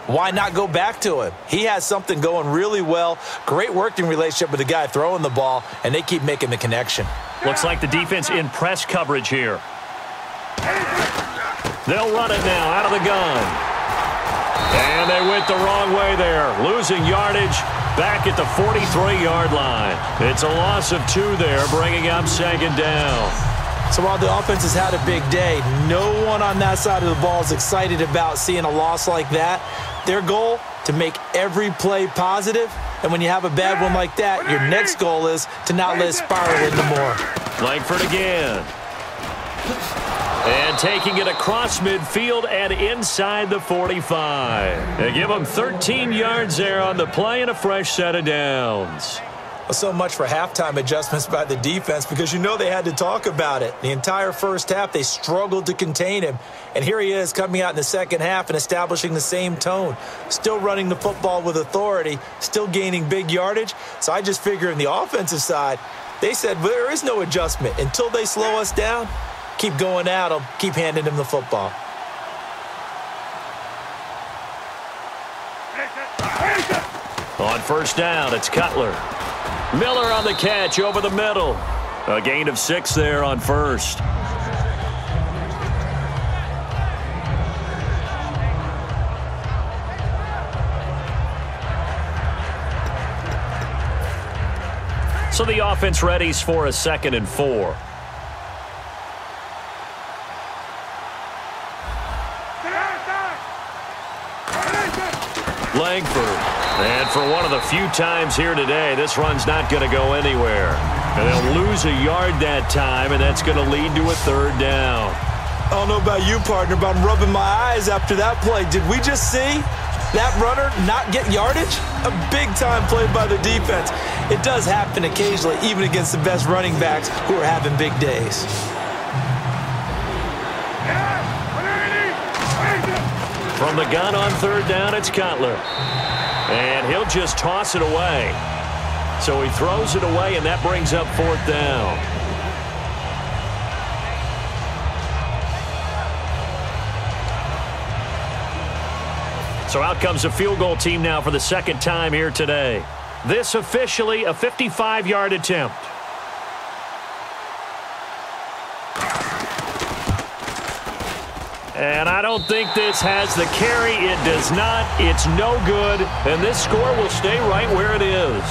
[SPEAKER 3] why not go back to him? He has something going really well. Great working relationship with the guy throwing the ball, and they keep making the connection.
[SPEAKER 2] Looks like the defense in press coverage here. They'll run it now out of the gun. And they went the wrong way there. Losing yardage back at the 43-yard line. It's a loss of 2 there, bringing up second down.
[SPEAKER 3] So while the offense has had a big day, no one on that side of the ball is excited about seeing a loss like that. Their goal, to make every play positive. And when you have a bad one like that, your next goal is to not let it spiral into more.
[SPEAKER 2] Langford again. And taking it across midfield and inside the 45. They give them 13 yards there on the play and a fresh set of downs.
[SPEAKER 3] So much for halftime adjustments by the defense, because you know they had to talk about it. The entire first half, they struggled to contain him. And here he is coming out in the second half and establishing the same tone. Still running the football with authority, still gaining big yardage. So I just figure in the offensive side, they said, well, there is no adjustment. Until they slow us down, keep going at them, keep handing them the football.
[SPEAKER 2] On first down, it's Cutler. Miller on the catch over the middle. A gain of 6 there on first. So the offense readies for a 2nd and 4. Langford. And for one of the few times here today, this run's not going to go anywhere. And they'll lose a yard that time, and that's going to lead to a 3rd down.
[SPEAKER 3] I don't know about you, partner, but I'm rubbing my eyes after that play. Did we just see that runner not get yardage? A big-time play by the defense. It does happen occasionally, even against the best running backs who are having big days.
[SPEAKER 2] From the gun on 3rd down, it's Cutler. And he'll just toss it away. So he throws it away, and that brings up 4th down. So out comes the field goal team now for the 2nd time here today. This officially a 55-yard attempt. And I don't think this has the carry. It does not. It's no good. And this score will stay right where it is.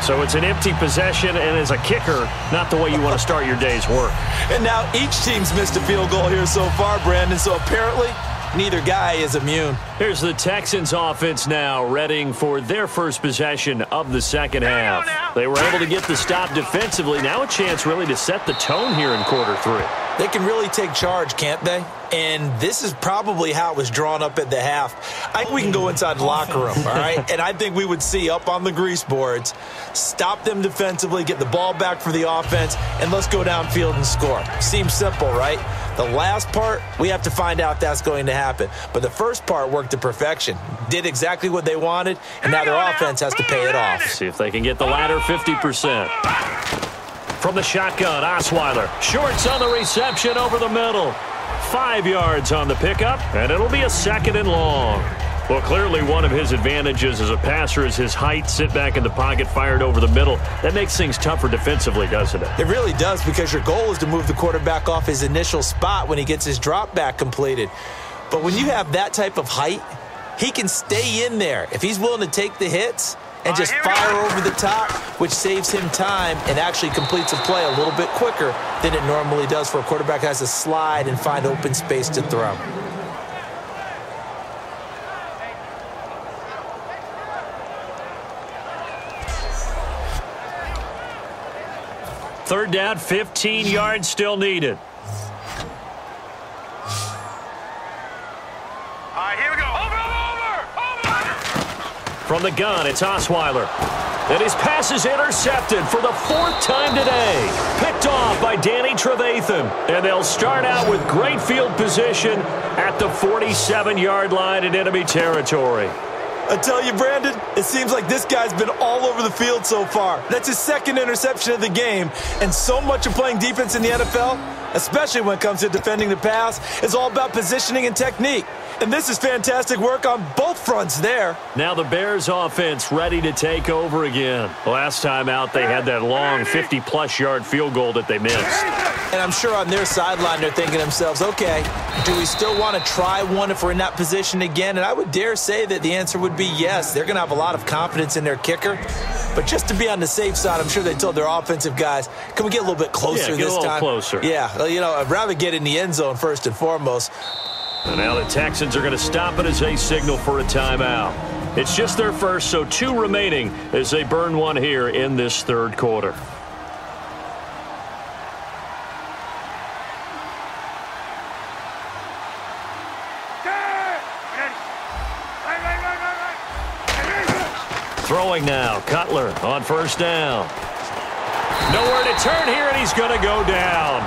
[SPEAKER 2] So it's an empty possession, and as a kicker, not the way you want to start your day's work.
[SPEAKER 3] And now each team's missed a field goal here so far, Brandon, so apparently neither guy is immune. Here's the Texans offense now, readying for their first possession of the second half. They were able to get the stop defensively. Now a chance really to set the tone here in quarter three. They can really take charge, can't they? And this is probably how it was drawn up at the half. I think we can go inside the locker room, all right? And I think we would see up on the grease boards, stop them defensively, get the ball back for the offense, and let's go downfield and score. Seems simple, right? The last part, we have to find out that's going to happen. But the first part worked to perfection. Did exactly what they wanted, and now their offense has to pay it off. See if they can get the latter 50%. From the shotgun, Osweiler. Shorts on the reception over the middle. 5 yards on the pickup, and it'll be a second and long. Well, clearly one of his advantages as a passer is his height. Sit back in the pocket, fired over the middle. That makes things tougher defensively, doesn't it? It really does, because your goal is to move the quarterback off his initial spot when he gets his drop back completed. But when you have that type of height, he can stay in there. If he's willing to take the hits and just fire over the top, which saves him time and actually completes a play a little bit quicker than it normally does for a quarterback who has to slide and find open space to throw. Third down, 15 yards still needed.
[SPEAKER 4] All right, here we go. Over.
[SPEAKER 2] From the gun, it's Osweiler. And his pass is intercepted for the fourth time today. Picked off by Danny Trevathan. And they'll start out with great field position at the 47-yard line in enemy territory.
[SPEAKER 3] I tell you, Brandon, it seems like this guy's been all over the field so far. That's his second interception of the game. And so much of playing defense in the NFL, especially when it comes to defending the pass, is all about positioning and technique. And this is fantastic work on both fronts there. Now the Bears offense ready to take over again. Last time out, they had that long 50-plus yard field goal that they missed. And I'm sure on their sideline, they're thinking to themselves, okay, do we still want to try one if we're in that position again? And I would dare say that the answer would be yes. They're going to have a lot of confidence in their kicker. But just to be on the safe side, I'm sure they told their offensive guys, can we get a little bit closer this time?
[SPEAKER 2] Closer.
[SPEAKER 3] Yeah, well, you know, I'd rather get in the end zone first and foremost.
[SPEAKER 2] And now the Texans are going to stop it as they signal for a timeout. It's just their first, so 2 remaining as they burn one here in this third quarter. Throwing now, Cutler on first down. Nowhere to turn here, and he's going to go down.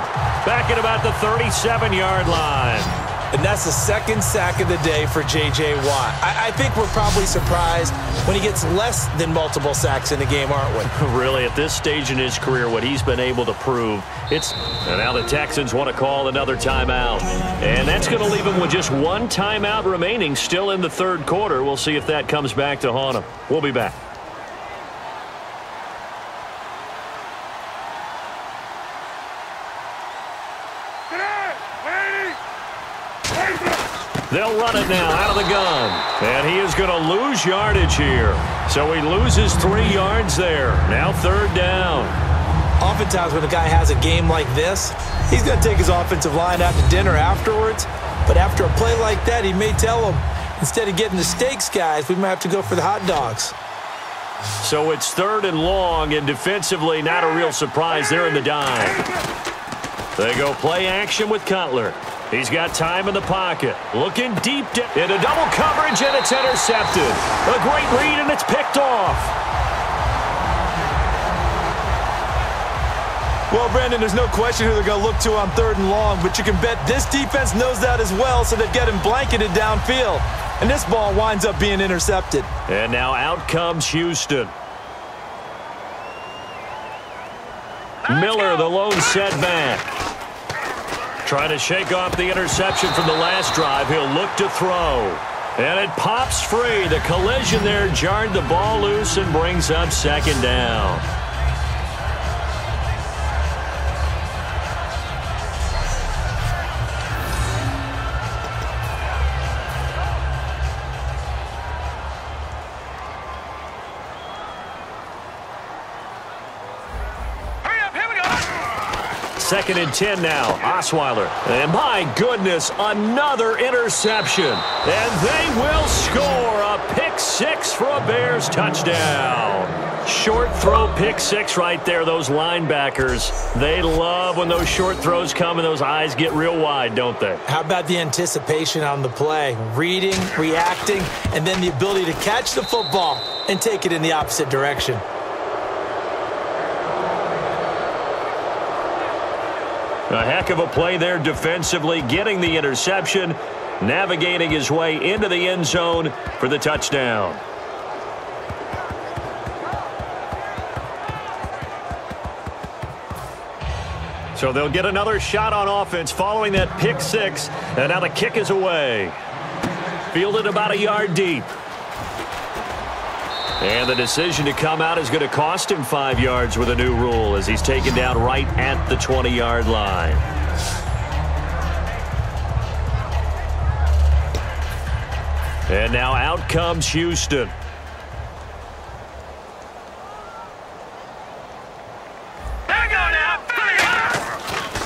[SPEAKER 2] Back at about the 37-yard line. And that's the second sack of the day for J.J. Watt. I think we're probably surprised when he gets less than multiple sacks in the game, aren't we? Really, at this stage in his career, what he's been able to prove, and now the Texans want to call another timeout. And that's going to leave him with just 1 timeout remaining still in the third quarter. We'll see if that comes back to haunt him. We'll be back. They'll run it now out of the gun. And he is going to lose yardage here. So he loses 3 yards there. Now third down. Oftentimes when a guy has a game like this, he's going to take his offensive line out to dinner afterwards. But after a play like that, he may tell them, instead of getting the steaks, guys, we might have to go for the hot dogs. So it's third and long, and defensively, not a real surprise there in the dime. They go play action with Cutler. He's got time in the pocket. Looking deep into double coverage, and it's intercepted. A great read, and it's picked off. Well, Brandon, there's no question who they're going to look to on third and long, but you can bet this defense knows that as well, so they get him blanketed downfield. And this ball winds up being intercepted. And now out comes Houston. Miller, the lone setback. Trying to shake off the interception from the last drive. He'll look to throw. And it pops free. The collision there jarred the ball loose and brings up second down. Second and 10 now. Osweiler. And my goodness, another interception. And they will score a pick six for a Bears touchdown. Short throw pick six right there. Those linebackers, they love when those short throws come and those eyes get real wide, don't they?
[SPEAKER 3] How about the anticipation on the play? Reading, reacting, and then the ability to catch the football and take it in the opposite direction.
[SPEAKER 2] A heck of a play there defensively, getting the interception, navigating his way into the end zone for the touchdown. So they'll get another shot on offense following that pick six, and now the kick is away. Fielded about a yard deep. And the decision to come out is going to cost him 5 yards with a new rule as he's taken down right at the 20-yard line. And now out comes Houston.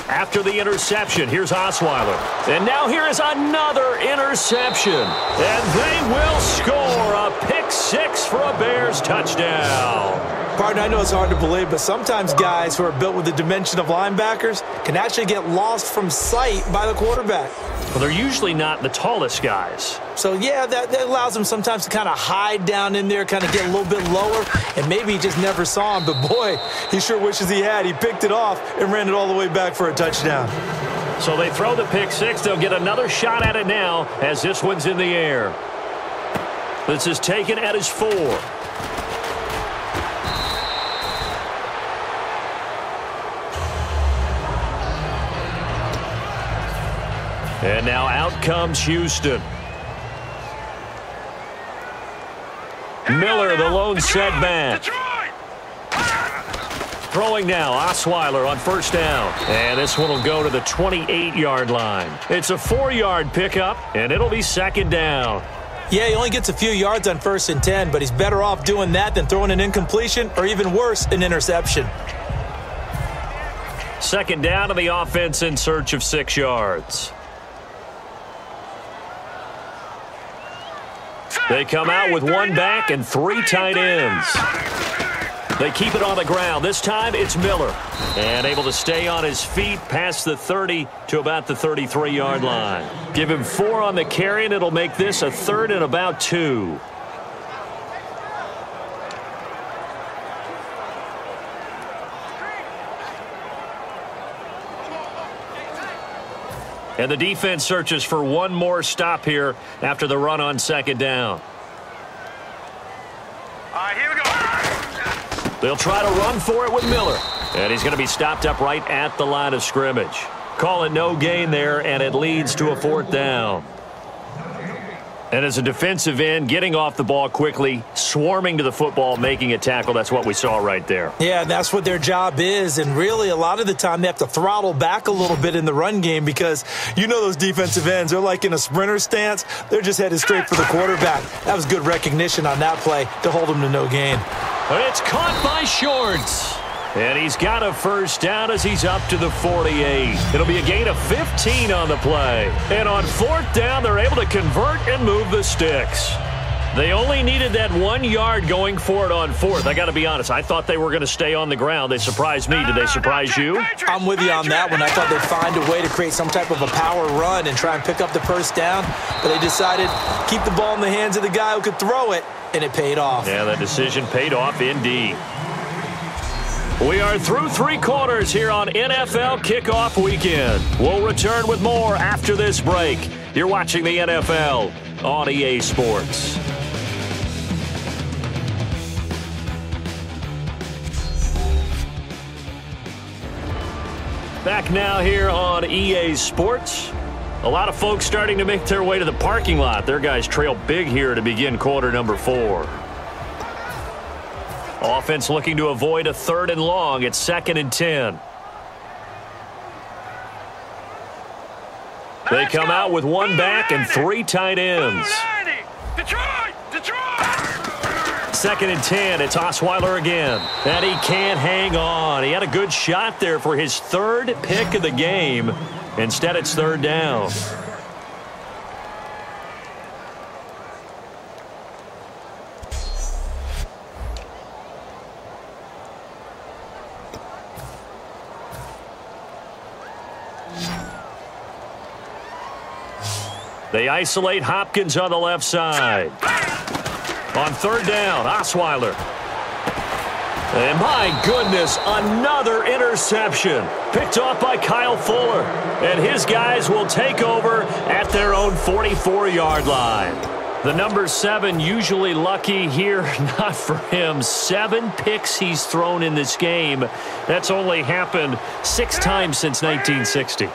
[SPEAKER 2] After the interception, here's Osweiler. And now here is another interception. And they will score a pick six for a Bears touchdown.
[SPEAKER 3] Partner, I know it's hard to believe, but sometimes guys who are built with the dimension of linebackers can actually get lost from sight by the quarterback.
[SPEAKER 2] Well, they're usually not the tallest guys.
[SPEAKER 3] So, yeah, that allows them sometimes to kind of hide down in there, kind of get a little bit lower, and maybe he just never saw him. But, boy, he sure wishes he had. He picked it off and ran it all the way back for a touchdown.
[SPEAKER 2] So they throw the pick six. They'll get another shot at it now as this one's in the air. This is taken at his 4. And now out comes Houston. Miller, the lone setback. Throwing now, Osweiler on first down. And this one will go to the 28-yard line. It's a 4-yard pickup, and it'll be second down.
[SPEAKER 3] Yeah, he only gets a few yards on 1st and 10, but he's better off doing that than throwing an incompletion or even worse, an interception.
[SPEAKER 2] Second down to the offense in search of 6 yards. They come out with 1 back and 3 tight ends. They keep it on the ground. This time it's Miller. And able to stay on his feet past the 30 to about the 33-yard line. Give him 4 on the carry, and it'll make this a 3rd and about 2. And the defense searches for one more stop here after the run on second down.
[SPEAKER 4] All right, here we go.
[SPEAKER 2] They'll try to run for it with Miller. And he's going to be stopped up right at the line of scrimmage. Call it no gain there, and it leads to a 4th down. And as a defensive end, getting off the ball quickly, swarming to the football, making a tackle, that's what we saw right there.
[SPEAKER 3] Yeah, that's what their job is. And really, a lot of the time, they have to throttle back a little bit in the run game because you know those defensive ends, they're like in a sprinter stance. They're just headed straight for the quarterback. That was good recognition on that play to hold them to no gain.
[SPEAKER 2] But it's caught by Shorts. And he's got a first down as he's up to the 48. It'll be a gain of 15 on the play. And on 4th down, they're able to convert and move the sticks. They only needed that 1 yard going for it on 4th. I got to be honest, I thought they were going to stay on the ground. They surprised me. Did they surprise you?
[SPEAKER 3] I'm with you on that one. I thought they'd find a way to create some type of a power run and try and pick up the first down. But they decided keep the ball in the hands of the guy who could throw it, and it paid off.
[SPEAKER 2] Yeah, that decision paid off indeed. We are through 3 quarters here on NFL Kickoff Weekend. We'll return with more after this break. You're watching the NFL on EA Sports. Back now here on EA Sports. A lot of folks starting to make their way to the parking lot. Their guys trail big here to begin quarter number 4. Offense looking to avoid a 3rd and long. It's 2nd and 10. They come out with 1 back and 3 tight ends.
[SPEAKER 4] Detroit!
[SPEAKER 2] 2nd and 10. It's Osweiler again. And he can't hang on. He had a good shot there for his 3rd pick of the game. Instead, it's 3rd down. They isolate Hopkins on the left side. On 3rd down, Osweiler. And my goodness, another interception. Picked off by Kyle Fuller. And his guys will take over at their own 44-yard line. The number 7 usually lucky here, not for him. 7 picks he's thrown in this game. That's only happened 6 times since 1960.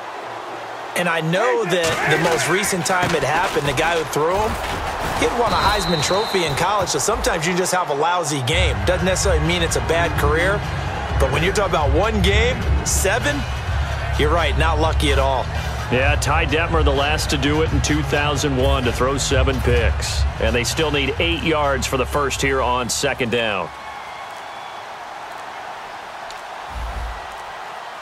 [SPEAKER 3] And I know that the most recent time it happened, the guy who threw him, he had won a Heisman Trophy in college, so sometimes you just have a lousy game. Doesn't necessarily mean it's a bad career, but when you're talking about 1 game, 7, you're right, not lucky at all.
[SPEAKER 2] Yeah, Ty Detmer, the last to do it in 2001, to throw 7 picks. And they still need 8 yards for the first here on 2nd down.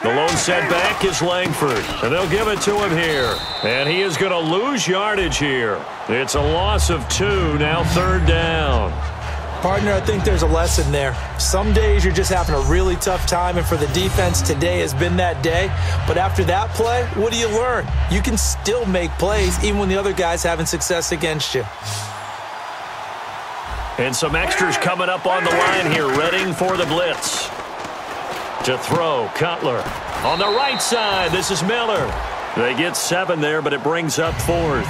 [SPEAKER 2] The lone setback is Langford, and they'll give it to him here. And he is going to lose yardage here. It's a loss of 2, now 3rd down.
[SPEAKER 3] Partner, I think there's a lesson there. Some days you're just having a really tough time, and for the defense, today has been that day. But after that play, what do you learn? You can still make plays even when the other guy's having success against you.
[SPEAKER 2] And some extras coming up on the line here, readying for the blitz. To throw, Cutler. On the right side, this is Miller. They get 7 there, but it brings up 4th.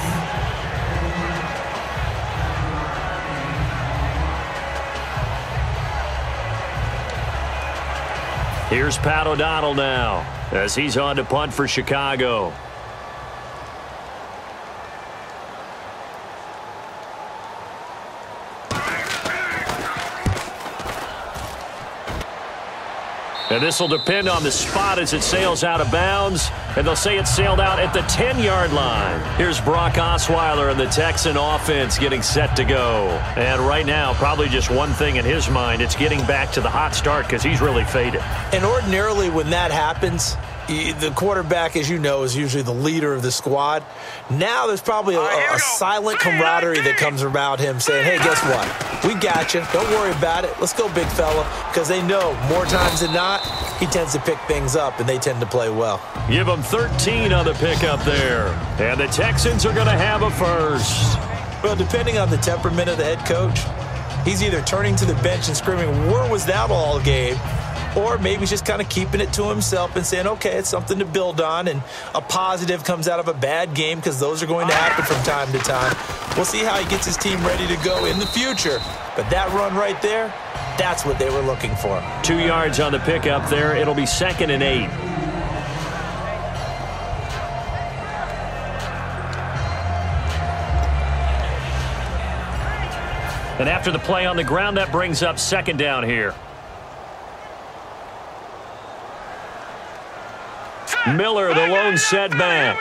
[SPEAKER 2] Here's Pat O'Donnell now, as he's on to punt for Chicago. And this will depend on the spot as it sails out of bounds. And they'll say it sailed out at the 10-yard line. Here's Brock Osweiler and the Texan offense getting set to go. And right now, probably just one thing in his mind. It's getting back to the hot start because he's really faded.
[SPEAKER 3] And ordinarily when that happens, the quarterback, as you know, is usually the leader of the squad. Now there's probably a silent camaraderie that comes around him saying, hey, guess what? We got you. Don't worry about it. Let's go, big fella. Because they know more times than not, he tends to pick things up, and they tend to play well.
[SPEAKER 2] Give him 13 on the pickup there. And the Texans are going to have a first.
[SPEAKER 3] Well, depending on the temperament of the head coach, he's either turning to the bench and screaming, where was that all game? Or maybe he's just kind of keeping it to himself and saying, okay, it's something to build on, and a positive comes out of a bad game because those are going to happen from time to time. We'll see how he gets his team ready to go in the future. But that run right there, that's what they were looking for.
[SPEAKER 2] 2 yards on the pickup there. It'll be 2nd and 8. And after the play on the ground, that brings up 2nd down here. Miller, the lone setback.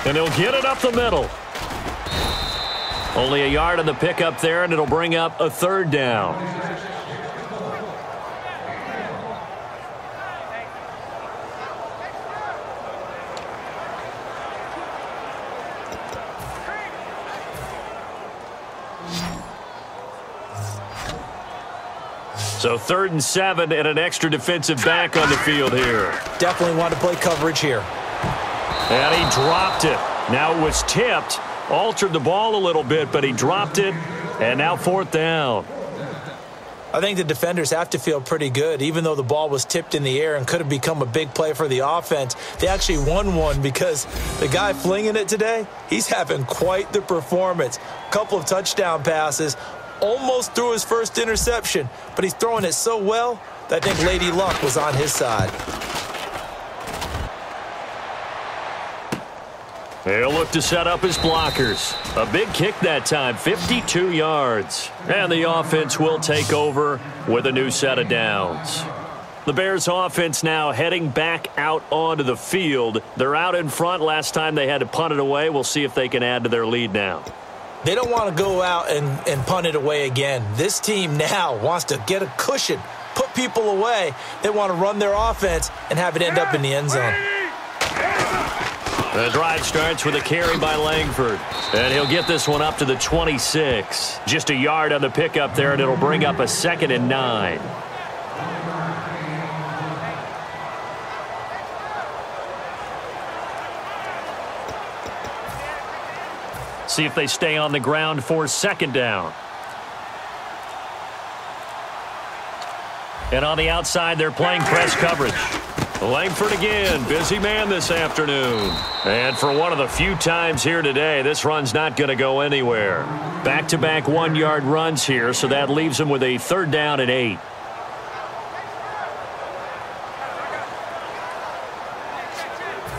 [SPEAKER 2] And he'll get it up the middle. Only a yard on the pickup there, and it'll bring up a 3rd down. So 3rd and 7 and an extra defensive back on the field here.
[SPEAKER 3] Definitely want to play coverage here.
[SPEAKER 2] And he dropped it. Now it was tipped. Altered the ball a little bit, but he dropped it. And now 4th down.
[SPEAKER 3] I think the defenders have to feel pretty good. Even though the ball was tipped in the air and could have become a big play for the offense, they actually won one because the guy flinging it today, he's having quite the performance. A couple of touchdown passes. Almost threw his first interception, but he's throwing it so well that I think Lady Luck was on his side.
[SPEAKER 2] He'll look to set up his blockers. A big kick that time, 52 yards. And the offense will take over with a new set of downs. The Bears offense now heading back out onto the field. They're out in front. Last time they had to punt it away. We'll see if they can add to their lead now.
[SPEAKER 3] They don't want to go out and punt it away again. This team now wants to get a cushion, put people away. They want to run their offense and have it end up in the end zone.
[SPEAKER 2] The drive starts with a carry by Langford. And he'll get this one up to the 26. Just a yard on the pickup there, and it'll bring up a 2nd and 9. See if they stay on the ground for 2nd down. And on the outside, they're playing press coverage. Langford again, busy man this afternoon. And for one of the few times here today, this run's not going to go anywhere. Back-to-back 1-yard runs here, so that leaves them with a 3rd down and 8.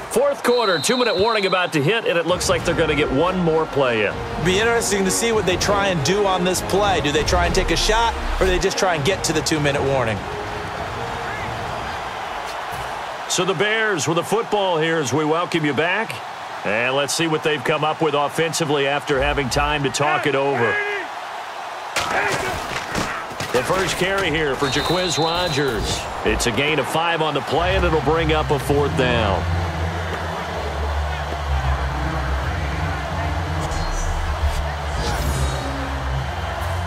[SPEAKER 2] Fourth quarter, 2-minute warning about to hit, and it looks like they're going to get one more play in.
[SPEAKER 3] Be interesting to see what they try and do on this play. Do they try and take a shot, or do they just try and get to the 2-minute warning?
[SPEAKER 2] So the Bears with the football here as we welcome you back. And let's see what they've come up with offensively after having time to talk it over. The first carry here for Jaquiz Rogers. It's a gain of 5 on the play, and it'll bring up a 4th down.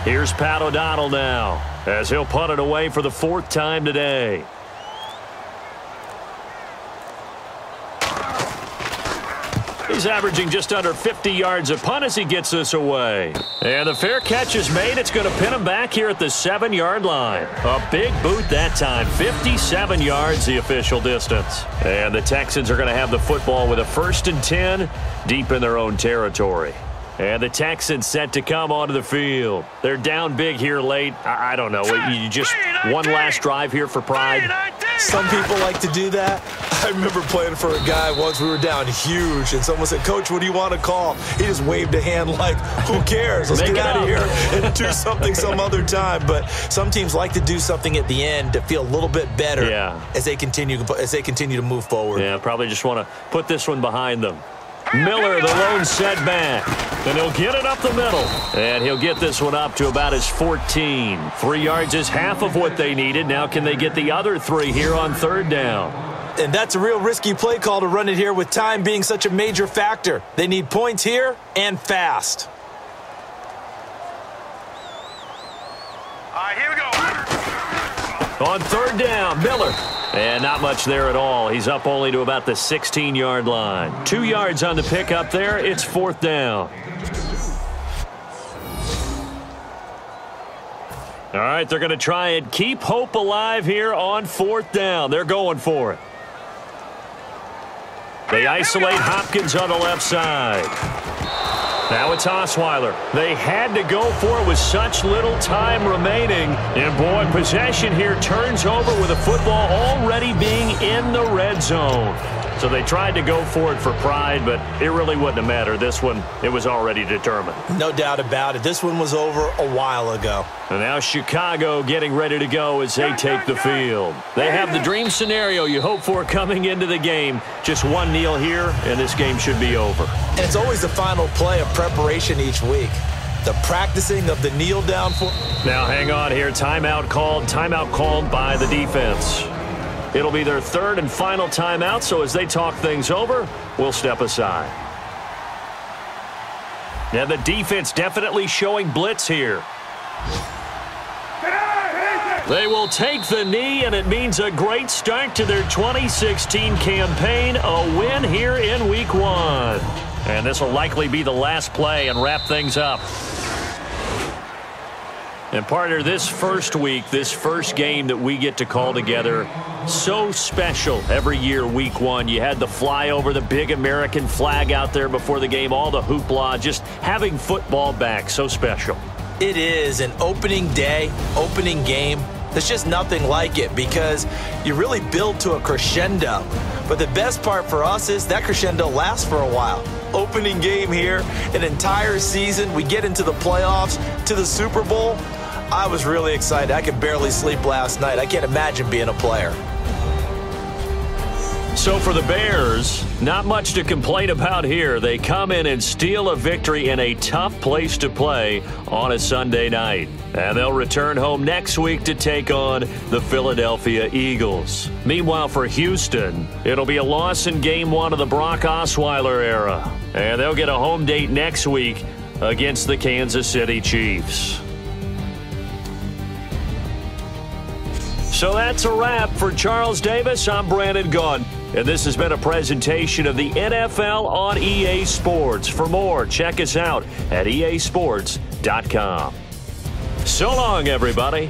[SPEAKER 2] Here's Pat O'Donnell now as he'll punt it away for the 4th time today. He's averaging just under 50 yards a punt as he gets this away. And the fair catch is made. It's going to pin him back here at the 7-yard line. A big boot that time. 57 yards the official distance. And the Texans are going to have the football with a 1st and 10 deep in their own territory. And the Texans set to come onto the field. They're down big here late. I don't know. You just one last drive here for pride.
[SPEAKER 3] Some people like to do that. I remember playing for a guy once. We were down huge, and someone said, "Coach, what do you want to call?" He just waved a hand like, who cares? Let's get out of here and do something some other time. But some teams like to do something at the end to feel a little bit better as they continue to move forward.
[SPEAKER 2] Yeah, probably just want to put this one behind them. Miller, the lone setback. And he'll get it up the middle. And he'll get this one up to about his 14. 3 yards is half of what they needed. Now can they get the other 3 here on 3rd down?
[SPEAKER 3] And that's a real risky play call to run it here with time being such a major factor. They need points here and fast.
[SPEAKER 4] All right, here we go.
[SPEAKER 2] On 3rd down, Miller. And not much there at all. He's up only to about the 16-yard line. 2 yards on the pickup there. It's 4th down. All right, they're going to try and keep hope alive here on 4th down. They're going for it. They isolate Hopkins on the left side. Now it's Osweiler. They had to go for it with such little time remaining. And, boy, possession here turns over with the football already being in the red zone. So they tried to go for it for pride, but it really wouldn't have mattered. This one, it was already determined.
[SPEAKER 3] No doubt about it. This one was over a while ago.
[SPEAKER 2] And now Chicago getting ready to go as they take the field. They have the dream scenario you hope for coming into the game. Just one kneel here, and this game should be over.
[SPEAKER 3] And it's always the final play of preparation each week. The practicing of the kneel down for.
[SPEAKER 2] Now hang on here. Timeout called by the defense. It'll be their 3rd and final timeout, so as they talk things over, we'll step aside. And the defense definitely showing blitz here. They will take the knee, and it means a great start to their 2016 campaign, a win here in Week 1. And this will likely be the last play and wrap things up. And, partner, this first week, this first game that we get to call together, so special every year, Week 1. You had the flyover, the big American flag out there before the game, all the hoopla, just having football back, so special.
[SPEAKER 3] It is an opening day, opening game. There's just nothing like it because you really build to a crescendo. But the best part for us is that crescendo lasts for a while. opening game here, an entire season. We get into the playoffs, to the Super Bowl. I was really excited. I could barely sleep last night. I can't imagine being a player.
[SPEAKER 2] So for the Bears, not much to complain about here. They come in and steal a victory in a tough place to play on a Sunday night. And they'll return home next week to take on the Philadelphia Eagles. Meanwhile, for Houston, it'll be a loss in Game 1 of the Brock Osweiler era. And they'll get a home date next week against the Kansas City Chiefs. So that's a wrap. For Charles Davis, I'm Brandon Gaudin. And this has been a presentation of the NFL on EA Sports. For more, check us out at easports.com. So long, everybody.